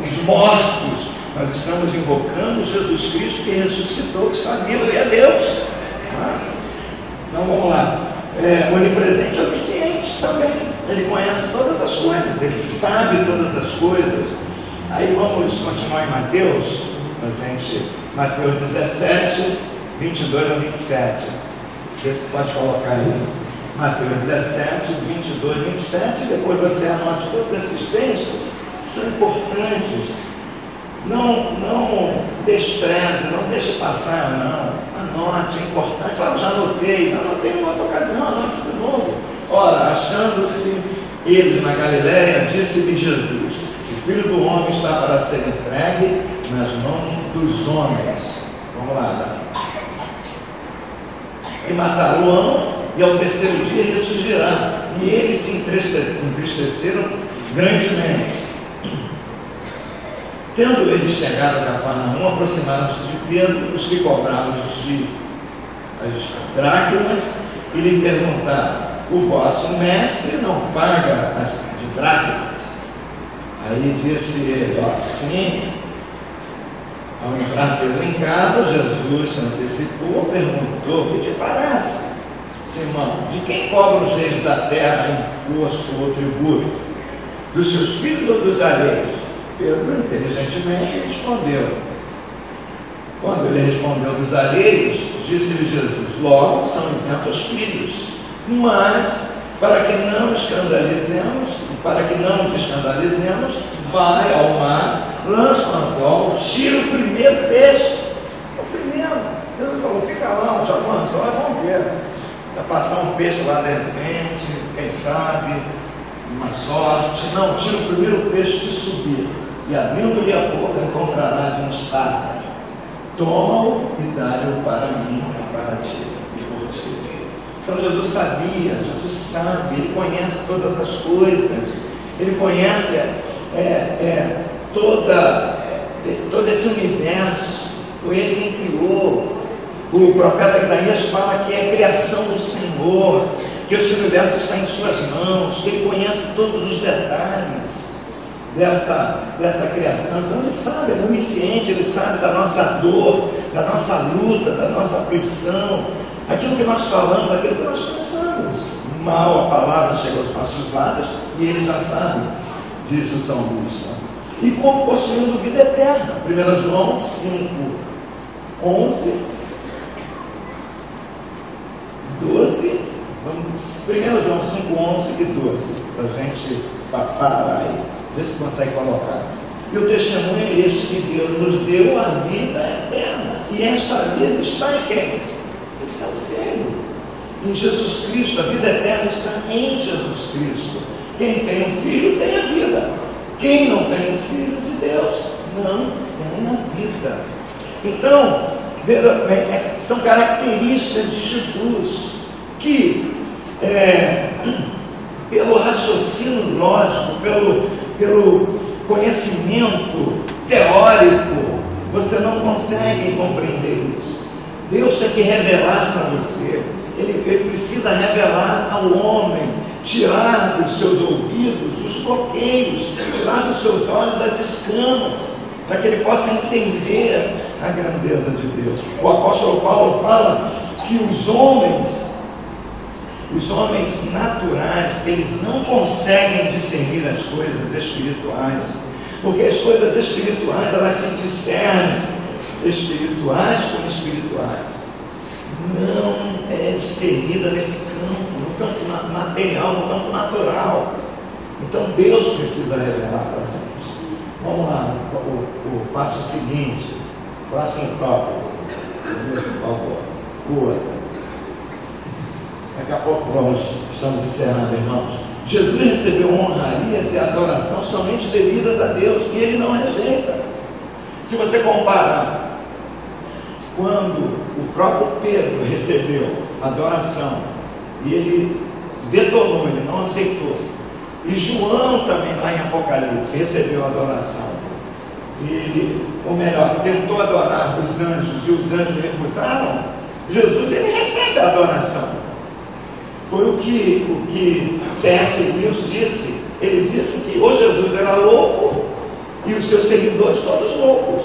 os mortos, nós estamos invocando Jesus Cristo que ressuscitou, que está vivo e é Deus. Então vamos lá. Onipresente é onisciente também, ele conhece todas as coisas, ele sabe todas as coisas. Aí vamos continuar em Mateus, Mateus 17, 22 a 27. Você pode colocar aí, Mateus 17, 22 a 27. Depois você anote todos esses textos que são importantes. Não despreze, não deixe passar, não. Anote, é importante. Eu já anotei em outra ocasião, anote de novo. Ora, achando-se eles na Galiléia, disse-lhe Jesus: o Filho do Homem está para ser entregue nas mãos dos homens. Vamos lá, e matar-o-ão, e ao terceiro dia ressurgirá. E eles se entristeceram grandemente. Tendo eles chegado a Cafarnaum, aproximaram-se de Pedro os que cobravam as dracmas, e lhe perguntaram: o vosso mestre não paga as de dracmas? Aí disse ele: sim. Ao entrar Pedro em casa, Jesus se antecipou, perguntou: o que te parece, Simão? De quem cobram os reis da terra imposto ou tributo? Dos seus filhos ou dos alheios? Pedro inteligentemente respondeu. Quando ele respondeu dos alheios, disse-lhe Jesus: logo são isentos os filhos, mas para que não nos escandalizemos, vai ao mar, lança o anzol, tira o primeiro peixe. O primeiro. Jesus falou, fica lá, joga o anzol, vamos ver. Vai passar um peixe lá de repente, quem sabe, uma sorte. Não, tira o primeiro peixe que subir, e abrindo-lhe a boca encontrarás um estátua. Toma-o e dá-o para mim, para ti e por ti. Então Jesus sabia, Jesus sabe, Ele conhece todas as coisas, Ele conhece todo esse universo, foi Ele quem criou. O profeta Isaías fala que é a criação do Senhor, que esse universo está em suas mãos, que Ele conhece todos os detalhes dessa criação. Então Ele sabe, Ele é onisciente, Ele sabe da nossa dor, da nossa luta, da nossa aflição, aquilo que nós falamos, aquilo que nós pensamos. Mal a palavra chega aos nossos lábios e Ele já sabe, disse o São Luís. E como possuindo vida eterna. 1 João 5, 11, 12. Vamos, 1 João 5, 11 e 12, para a gente parar aí, ver se consegue colocar. E o testemunho é este, que Deus nos deu a vida eterna, e esta vida está em quem? Esse é o Filho, em Jesus Cristo. A vida eterna está em Jesus Cristo. Quem tem um Filho tem a vida, quem não tem o Filho de Deus não tem a vida. Então, veja bem, são características de Jesus, que pelo raciocínio lógico, pelo conhecimento teórico, você não consegue compreender isso. Deus tem que revelar para você. Ele precisa revelar ao homem, tirar dos seus ouvidos os bloqueios, tirar dos seus olhos as escamas, para que ele possa entender a grandeza de Deus. O apóstolo Paulo fala que os homens naturais, eles não conseguem discernir as coisas espirituais, porque as coisas espirituais, elas se discernem, espirituais como espirituais. Não é discernida nesse campo, no campo material, no campo natural. Então Deus precisa revelar para a gente. Vamos lá, o passo seguinte, próximo tópico, por favor, o outro. Daqui a pouco estamos encerrando, irmãos. Jesus recebeu honrarias e adoração somente devidas a Deus, e Ele não rejeita. Se você comparar quando o próprio Pedro recebeu adoração e ele detonou, ele não aceitou, e João também lá em Apocalipse recebeu adoração, e ele, ou melhor, tentou adorar os anjos e os anjos recusaram, Jesus, ele recebe a adoração. Foi o que C.S. Lewis disse. Ele disse que ou Jesus era louco e os seus seguidores todos loucos.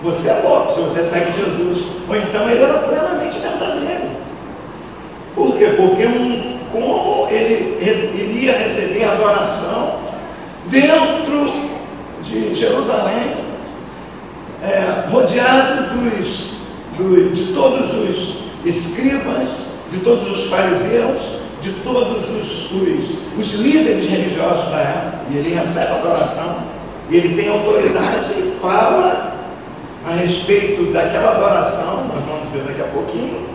Você é louco se você segue Jesus, ou então ele era plenamente verdadeiro. Por quê? Porque como ele iria receber adoração dentro de Jerusalém, rodeado de todos os escribas, de todos os fariseus, de todos os líderes religiosos da época, e ele recebe a adoração, e ele tem autoridade e fala a respeito daquela adoração, nós vamos ver daqui a pouquinho,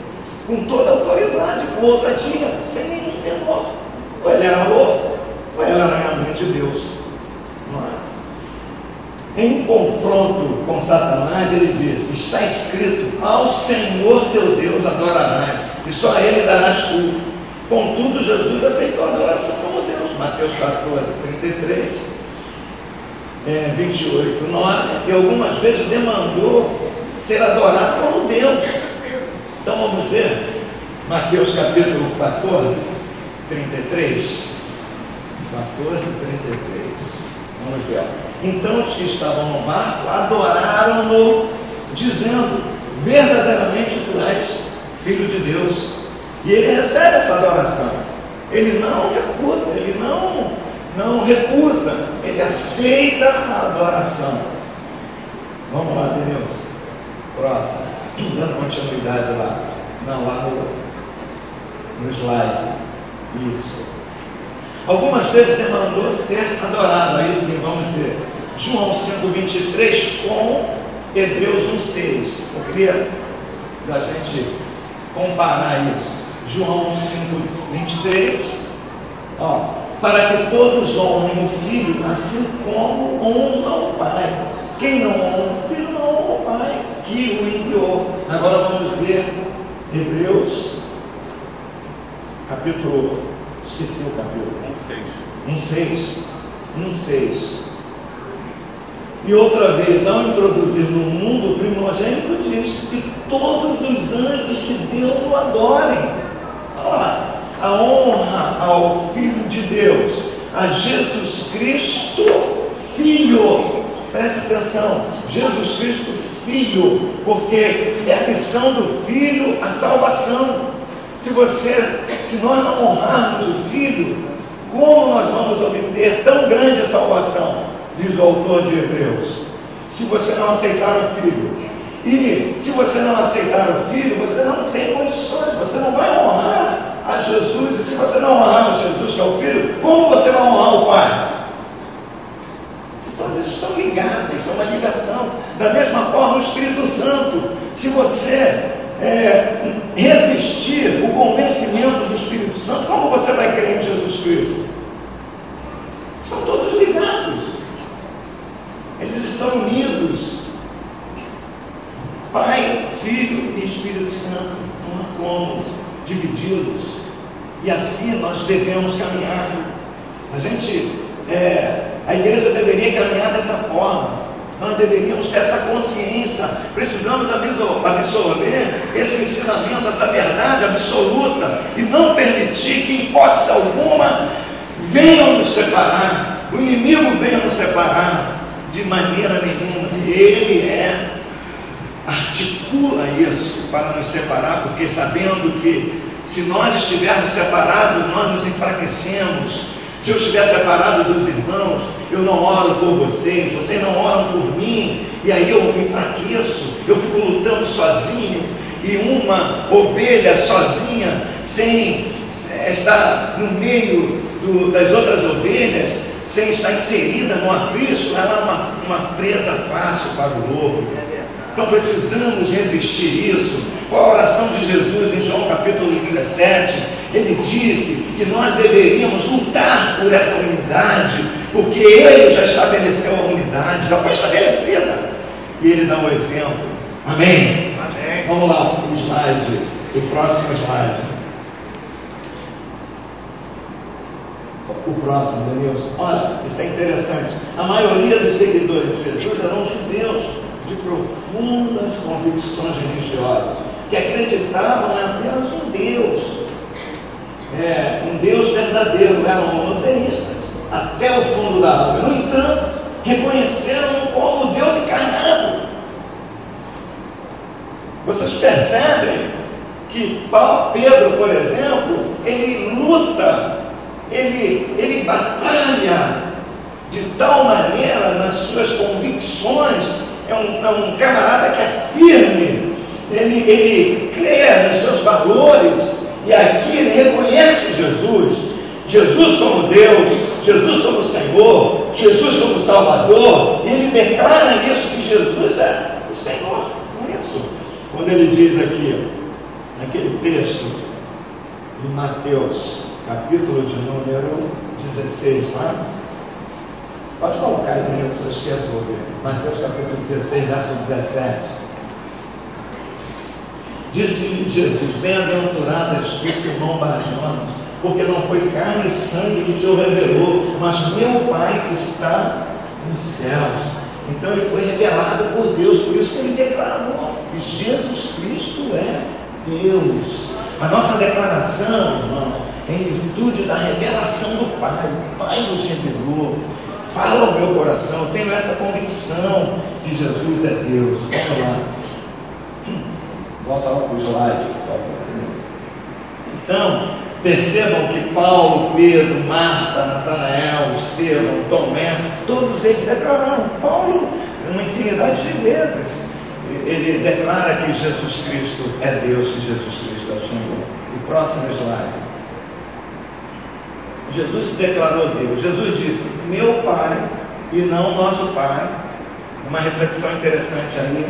com toda a autoridade, com ousadia, sem nenhum temor. Ou ele era louco, ou ele era realmente Deus. Não é? Em confronto com Satanás, ele diz: está escrito, ao Senhor teu Deus adorarás, e só a Ele darás culto. Contudo, Jesus aceitou a adoração como Deus. Mateus 14, 33, 28, 9, e algumas vezes demandou ser adorado como Deus. Então vamos ver Mateus capítulo 14, 33. 14, 33. Vamos ver. Então os que estavam no barco adoraram-no, dizendo: verdadeiramente tu és Filho de Deus. E ele recebe essa adoração. Ele não refuta, ele não recusa, ele aceita a adoração. Vamos lá, Deus. Próximo. Dando continuidade lá. Não, lá no slide. Isso. Algumas vezes demandou ser adorado. Aí sim, vamos ver João 5:23 com Hebreus 1:6. Eu queria da gente comparar isso. João 5:23, para que todos honrem o Filho, assim como honram o Pai. Quem não honra o Filho não honra o Pai que o enviou. Agora vamos ver Hebreus capítulo, esqueci o capítulo, 1:6. E outra vez, ao introduzir no mundo o primogênito, diz que todos os anjos de Deus o adorem. A honra ao Filho de Deus, a Jesus Cristo Filho. Preste atenção, Jesus Cristo Filho, porque é a missão do Filho a salvação. Se nós não honrarmos o Filho, como nós vamos obter tão grande salvação? Diz o autor de Hebreus. Se você não aceitar o Filho, e se você não aceitar o Filho, você não tem condições, você não vai honrar a Jesus. E se você não honrar a Jesus, que é o Filho, como você vai honrar o Pai? Então eles estão ligados, é uma ligação. Da mesma forma o Espírito Santo, se você resistir o convencimento do Espírito Santo, como você vai crer em Jesus Cristo? São todos ligados, eles estão unidos. Pai, Filho e Espírito Santo, não há como divididos. E assim nós devemos caminhar. A igreja deveria caminhar dessa forma. Nós deveríamos ter essa consciência. Precisamos absorver esse ensinamento, essa verdade absoluta, e não permitir que, em hipótese alguma, venham nos separar. O inimigo venha nos separar de maneira nenhuma. E ele articula isso para nos separar, porque sabendo que se nós estivermos separados, nós nos enfraquecemos. Se eu estiver separado dos irmãos, eu não oro por vocês não oram por mim, e aí eu me enfraqueço, eu fico lutando sozinho, e uma ovelha sozinha, sem estar no meio das outras ovelhas, sem estar inserida no aprisco, ela é uma presa fácil para o lobo. Então precisamos resistir isso. Foi a oração de Jesus em João capítulo 17. Ele disse que nós deveríamos lutar por essa unidade, porque Ele já estabeleceu a unidade, já foi estabelecida, e Ele dá o exemplo. Amém? Amém. Vamos lá, o próximo slide. O próximo, Denilson. Olha, isso é interessante. A maioria dos seguidores de Jesus eram judeus de profundas convicções religiosas, que acreditavam em apenas um Deus, um Deus verdadeiro, eram monoteístas até o fundo da alma. No entanto, reconheceram-no como Deus encarnado. Vocês percebem que Pedro, por exemplo, ele luta, ele batalha de tal maneira nas suas convicções. É um camarada que é firme, ele crê nos seus valores, e aqui ele reconhece Jesus como Deus, Jesus como Senhor, Jesus como Salvador, e ele declara isso, que Jesus é o Senhor. Não é isso? Quando ele diz aqui, naquele texto de Mateus, capítulo de número 16, tá? Pode colocar aí comigo, se eu esqueço de ver. Mateus capítulo 16, verso 17. Disse Jesus: bem-aventuradas tu, Simão Barjonas, porque não foi carne e sangue que te o revelou, mas meu Pai que está nos céus. Então ele foi revelado por Deus, por isso que ele declarou que Jesus Cristo é Deus. A nossa declaração, irmãos, é em virtude da revelação do Pai. O Pai nos revelou. Fala ao meu coração, eu tenho essa convicção que Jesus é Deus. Vamos lá. Volta lá para o slide, por favor. Então, percebam que Paulo, Pedro, Marta, Natanael, Estevão, Tomé, todos eles declararam. Paulo, uma infinidade de vezes, ele declara que Jesus Cristo é Deus, que Jesus Cristo é Senhor. E próximo slide. Jesus se declarou Deus. Jesus disse, meu Pai e não nosso Pai. Uma reflexão interessante aí,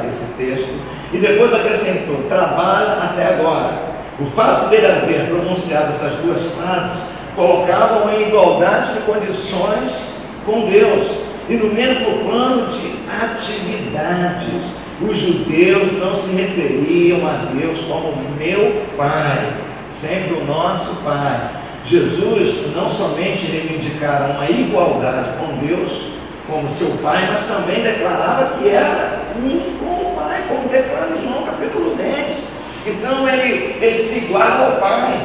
esse texto. E depois acrescentou, trabalha até agora. O fato dele haver pronunciado essas duas frases colocavam em igualdade de condições com Deus e no mesmo plano de atividades. Os judeus não se referiam a Deus como meu Pai, sempre o nosso Pai. Jesus não somente reivindicara uma igualdade com Deus como seu Pai, mas também declarava que era um com o Pai, como declara em João capítulo 10. Então ele se iguala ao Pai.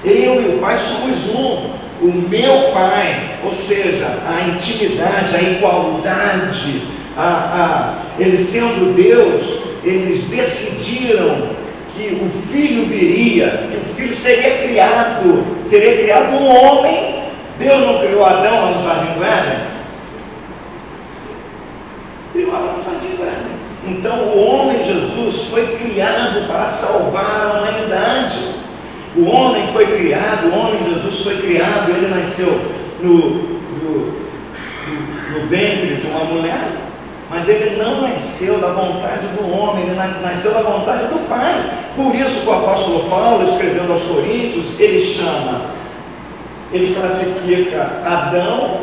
Eu e o Pai somos um. O meu Pai, ou seja, a intimidade, a igualdade, ele sendo Deus, eles decidiram que o Filho viria, que o Filho seria criado um homem. Deus não criou Adão lá no Jardim do Éden? Criou lá no Jardim do Éden. Então o homem Jesus foi criado para salvar a humanidade. O homem foi criado, o homem Jesus foi criado, ele nasceu no ventre de uma mulher, mas ele não nasceu da vontade do homem, ele nasceu da vontade do Pai. Por isso que o apóstolo Paulo, escrevendo aos Coríntios, ele classifica Adão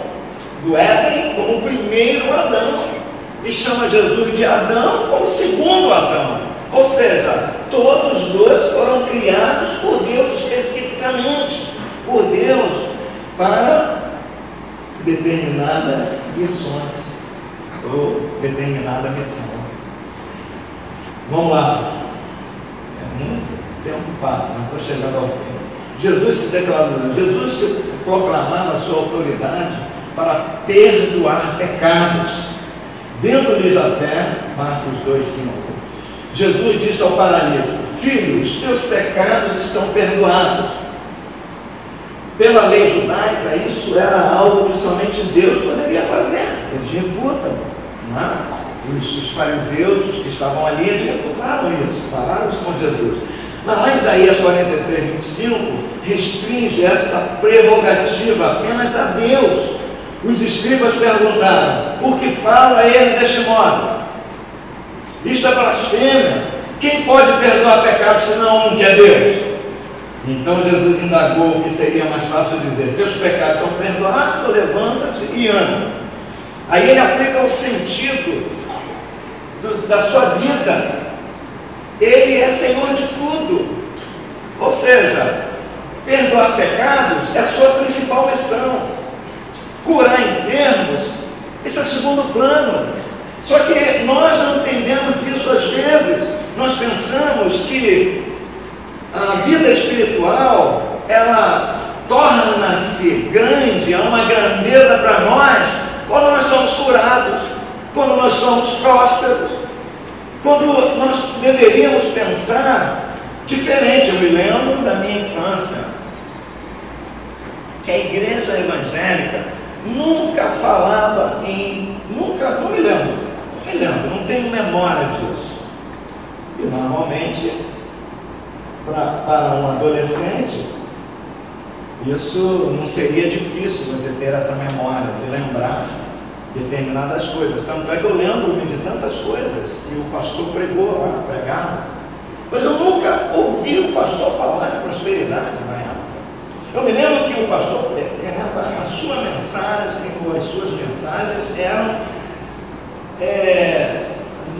do Éden como o primeiro Adão, e chama Jesus de Adão como o segundo Adão. Ou seja, todos os dois foram criados por Deus especificamente, por Deus, para determinadas missões, ou determinada missão. Vamos lá. Muito tempo passa, não estou chegando ao fim. Jesus se declarou, Jesus se proclamava a sua autoridade para perdoar pecados. Dentro-lhes a fé, Marcos 2,5. Jesus disse ao paralítico, filho, os teus pecados estão perdoados. Pela lei judaica, isso era algo que somente Deus poderia fazer. Eles refutam, não é? Os fariseus, os que estavam ali, eles refutaram isso, falaram isso com Jesus. Mas lá Isaías 43:25 restringe essa prerrogativa apenas a Deus. Os escribas perguntaram, por que fala ele deste modo? Isto é blasfêmia. Quem pode perdoar pecados senão um que é Deus? Então Jesus indagou o que seria mais fácil dizer, teus pecados são perdoados, levanta-te e anda. Aí ele aplica o sentido da sua vida. Ele é Senhor de tudo. Ou seja, perdoar pecados é a sua principal missão. Curar enfermos, isso é segundo plano. Só que nós não entendemos isso às vezes. Nós pensamos que a vida espiritual, ela torna-se grande, há uma grandeza para nós, quando nós somos curados, quando nós somos prósperos, quando nós deveríamos pensar diferente. Eu me lembro da minha infância, que a igreja evangélica nunca falava não me lembro, não tenho memória disso. E normalmente, para um adolescente, isso não seria difícil você ter essa memória de lembrar determinadas coisas. Tanto é que eu lembro-me de tantas coisas que o pastor pregou lá, pregava. Mas eu nunca ouvi o pastor falar de prosperidade na época. Eu me lembro que o pastor pregava a sua mensagem, ou as suas mensagens eram,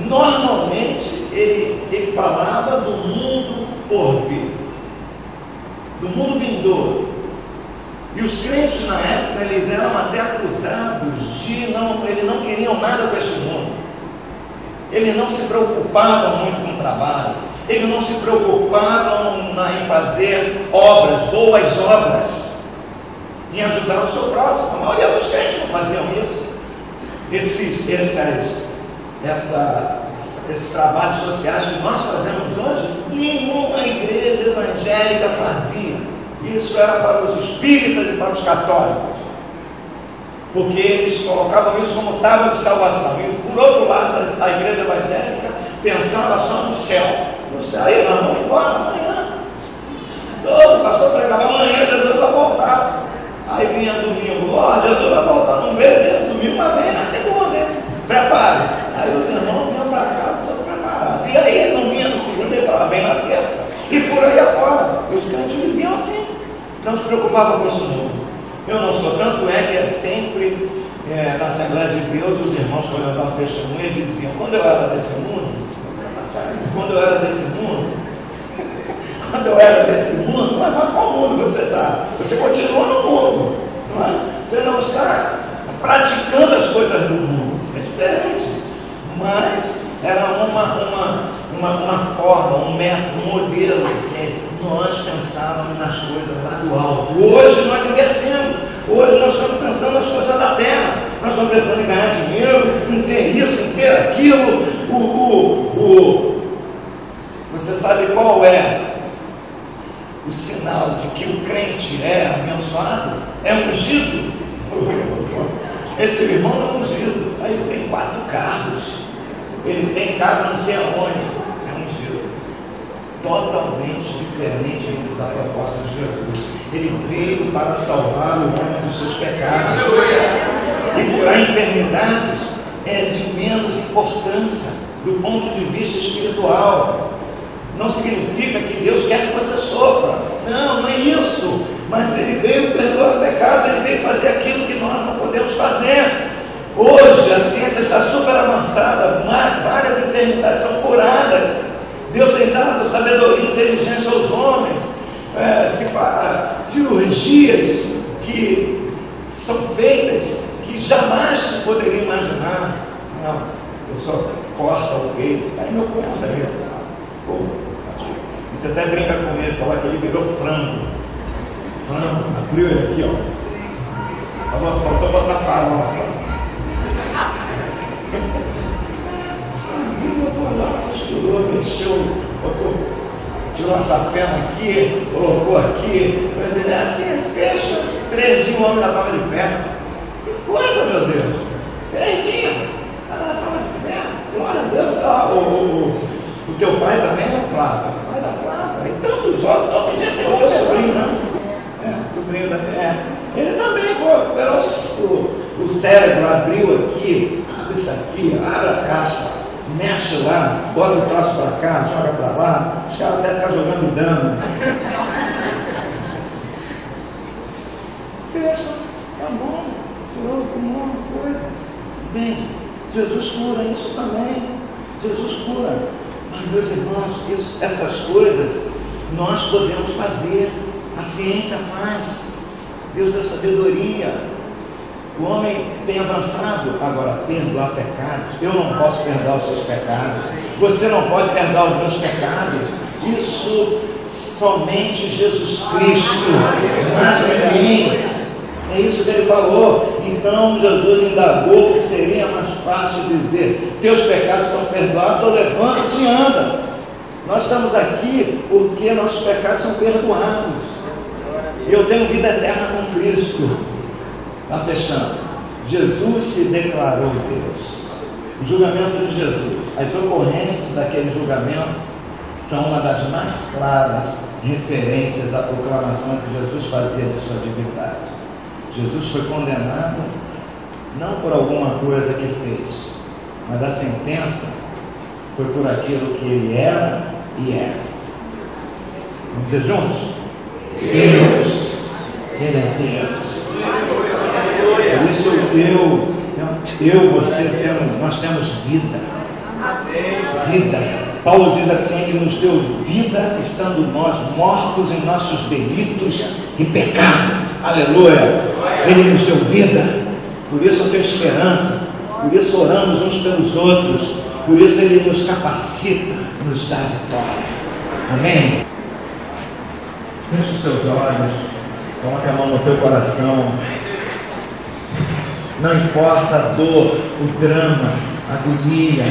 normalmente ele falava do mundo por vir, do mundo vindouro. E os crentes na época, eles eram até acusados de eles não queriam nada com esse mundo. Eles não se preocupavam muito com o trabalho, eles não se preocupavam em fazer obras, boas obras, em ajudar o seu próximo. A maioria dos crentes não faziam isso. Esses trabalhos sociais que nós fazemos hoje, nenhuma igreja evangélica fazia. Isso era para os espíritas e para os católicos, porque eles colocavam isso como tábua de salvação. E por outro lado, a igreja evangélica pensava só no céu. No céu, aí nós vamos embora amanhã. Todo pastor pregava, amanhã Jesus vai voltar. Aí vinha domingo, Jesus vai voltar, não veio nesse domingo, mas veio na segunda, hein? Prepare. Aí os irmãos vinham para cá, todos preparados. E aí ele não vinha na segunda, ele falava, vem na terça. E por aí afora. E os crentes viviam assim. Não se preocupavam com isso mundo. Eu não sou, tanto é que é sempre na Assembleia de Deus, os irmãos, quando eu dava testemunho, diziam, quando eu era desse mundo, mas qual mundo você está? Você continua no mundo, não é? Você não está praticando as coisas do mundo, é diferente. Mas era uma forma, um método, um modelo que nós pensávamos nas coisas lá do alto. Hoje nós invertemos. Hoje nós estamos pensando nas coisas da terra. Nós estamos pensando em ganhar dinheiro, em ter isso, em ter aquilo. Você sabe qual é o sinal de que o crente é abençoado? É ungido. Esse irmão é ungido. Aí ele tem 4 carros. Ele tem casa não sei aonde. É ungido. Totalmente diferente da proposta de Jesus. Ele veio para salvar o homem dos seus pecados. E curar enfermidades é de menos importância do ponto de vista espiritual. Não significa que Deus quer que você sofra. Não é isso. Mas Ele veio perdoar pecados, Ele veio fazer aquilo que nós não podemos fazer. Hoje a ciência está super avançada, várias enfermidades são curadas. Deus tem dado sabedoria e inteligência aos homens, cirurgias que são feitas que jamais se poderia imaginar. Não, a pessoa corta o peito, aí meu cunhado aí, a gente até brinca com ele, fala que ele virou frango, abriu ele aqui, ó, faltou botar farofa. Foi lá, costurou, mexeu, tirou essa perna aqui, colocou aqui, assim, fecha, 3 dias o homem já estava de pé. Que coisa, meu Deus! 3 dias, ela estava de pé. Glória a Deus, tá? O teu pai também é Flávio, o pai da Flávia, e tantos outros, todo dia tem o teu sobrinho, não? Sobrinho também, ele também foi, o cérebro abriu aqui, abre isso aqui, abre a caixa, mexe lá, bota o braço para cá, joga para lá, os caras até ficam jogando dano. Fecha, tá bom, tirou com uma coisa. Entende? Jesus cura isso também. Jesus cura. Mas, meus irmãos, essas coisas nós podemos fazer. A ciência faz. Deus deu sabedoria. O homem tem avançado. Agora, perdoar pecados. Eu não posso perdoar os seus pecados. Você não pode perdoar os meus pecados. Isso somente Jesus Cristo. Mas ninguém. É isso que ele falou. Então Jesus indagou que seria mais fácil dizer: teus pecados estão perdoados, ou levanta-te e anda. Nós estamos aqui porque nossos pecados são perdoados. Eu tenho vida eterna com Cristo. Está fechando. Jesus se declarou Deus. O julgamento de Jesus, as ocorrências daquele julgamento são uma das mais claras referências à proclamação que Jesus fazia de sua divindade. Jesus foi condenado não por alguma coisa que fez, mas a sentença foi por aquilo que ele era e é. Vamos dizer juntos? Deus. Ele é Deus. Por isso você nós temos vida. Vida. Paulo diz assim: que nos deu vida, estando nós mortos em nossos delitos e pecado. Aleluia. Ele nos deu vida. Por isso eu tenho esperança. Por isso oramos uns pelos outros. Por isso Ele nos capacita, nos dá vitória. Amém? Feche os seus olhos. Coloque a mão no teu coração. Não importa a dor, o drama, a agonia,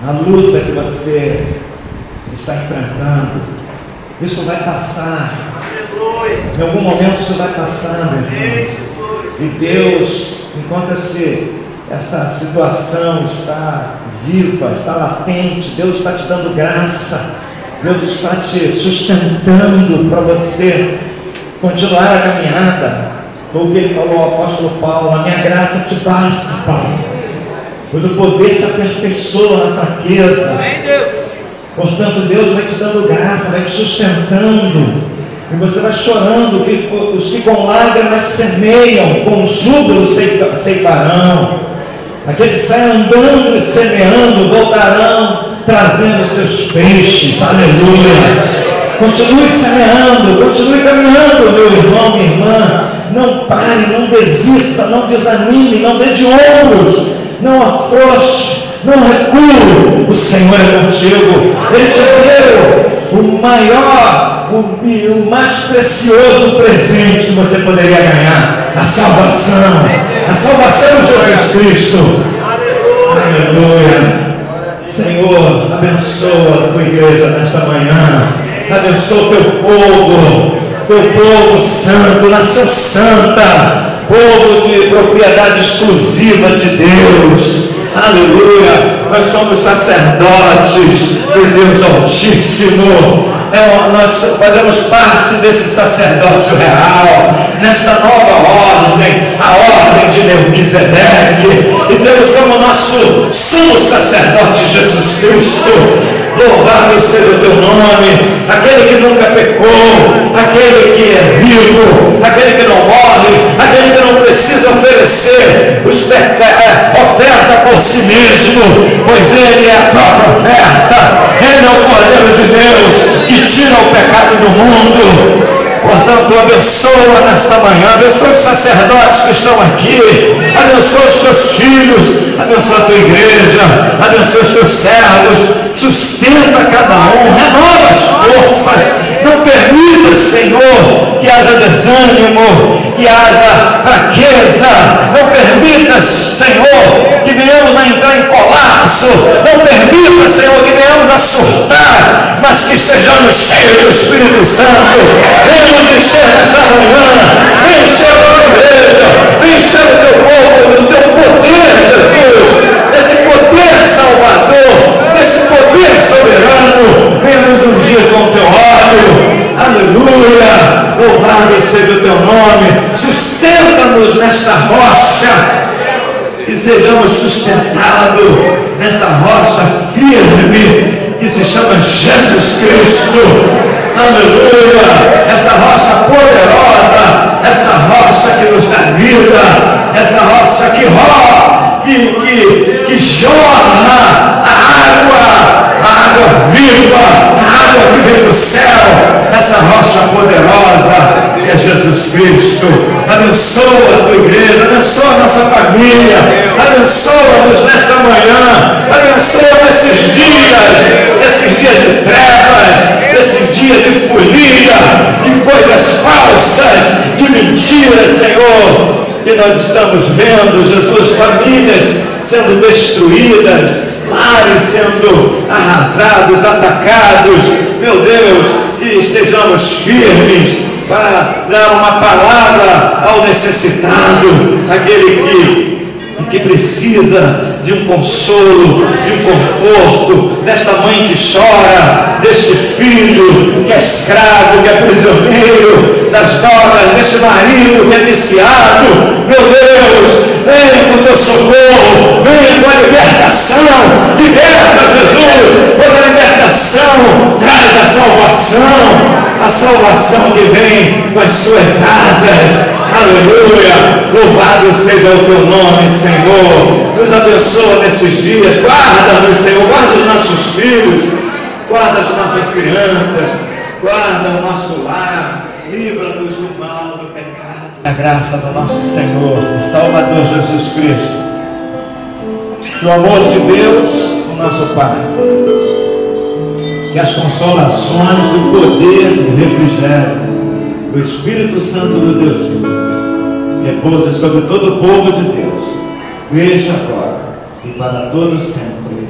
a luta que você está enfrentando, isso vai passar. Em algum momento isso vai passar, meu irmão. E Deus, enquanto essa situação está viva, está latente, Deus está te dando graça, Deus está te sustentando para você continuar a caminhada. Foi o que ele falou ao apóstolo Paulo: a minha graça te basta, Paulo, pois o poder se aperfeiçoa na fraqueza. Portanto, Deus vai te dando graça, vai te sustentando, e você vai chorando, que os que com lágrimas semeiam, com júbilo ceifarão. Aqueles que saem andando e semeando voltarão trazendo seus peixes. Aleluia! Continue semeando, continue caminhando, meu irmão, minha irmã. Não pare, não desista, não desanime, não dê de ombros, não afrouxe, não recue. O Senhor é contigo. Ele te deu o maior, o mais precioso presente que você poderia ganhar: a salvação de Jesus Cristo. Aleluia. Senhor, abençoa a tua igreja nesta manhã. Abençoa o teu povo santo, nação santa, povo de propriedade exclusiva de Deus. Aleluia. Nós somos sacerdotes do Deus Altíssimo. Nós fazemos parte desse sacerdócio real, nesta nova ordem, a ordem de Melquisedeque, e temos como nosso sumo sacerdote Jesus Cristo. Louvado seja o teu nome, aquele que nunca pecou, aquele que é vivo, aquele que não morre, aquele que não precisa oferecer oferta por si mesmo, pois ele é a própria oferta. Ele é o Cordeiro de Deus que tira o pecado do mundo. Portanto, abençoa nesta manhã, abençoa os sacerdotes que estão aqui, abençoa os teus filhos, abençoa a tua igreja, abençoa os teus servos, sustenta cada um, renova as forças. Não permita, Senhor, que haja desânimo, que haja fraqueza. Não permita, Senhor, que venhamos a entrar em colapso. Não permita, Senhor, que venhamos a surtar, mas que estejamos cheios do Espírito Santo. Venha nos encher nesta manhã, venha encher a tua igreja, venha encher o teu povo do teu poder, Jesus, desse poder salvador, desse poder soberano. Venha nos ungir com o teu óleo. Aleluia. Louvado seja o teu nome. Sustenta-nos nesta rocha, e sejamos sustentados nesta rocha firme que se chama Jesus Cristo. Aleluia. Esta rocha poderosa, esta rocha que nos dá vida, esta rocha que jorra a água viva, a água que vem do céu, essa rocha poderosa que é Jesus Cristo. Abençoa a tua igreja, abençoa a nossa família, abençoa-nos nesta manhã, abençoa esses dias de trevas, esses dias de folia, de coisas falsas, de mentiras, Senhor, que nós estamos vendo, Jesus, famílias sendo destruídas, lares sendo arrasados, atacados. Meu Deus, que estejamos firmes para dar uma palavra ao necessitado, aquele que precisa de um consolo, de um conforto, desta mãe que chora, deste filho que é escravo, que é prisioneiro das drogas, deste marido que é viciado. Meu Deus, vem com o teu socorro, vem com a libertação. Liberta, Jesus, pois a libertação traz a salvação que vem com as suas asas. Aleluia. Louvado seja o teu nome, Senhor. Nos abençoa nesses dias. Guarda-nos, Senhor. Guarda os nossos filhos, guarda as nossas crianças, guarda o nosso lar. Livra-nos do mal, do pecado. A graça do nosso Senhor e Salvador Jesus Cristo, que o amor de Deus, o nosso Pai, que as consolações, o poder, o refrigério do Espírito Santo do Deus vivo repouse sobre todo o povo de Deus, desde agora e para todos sempre.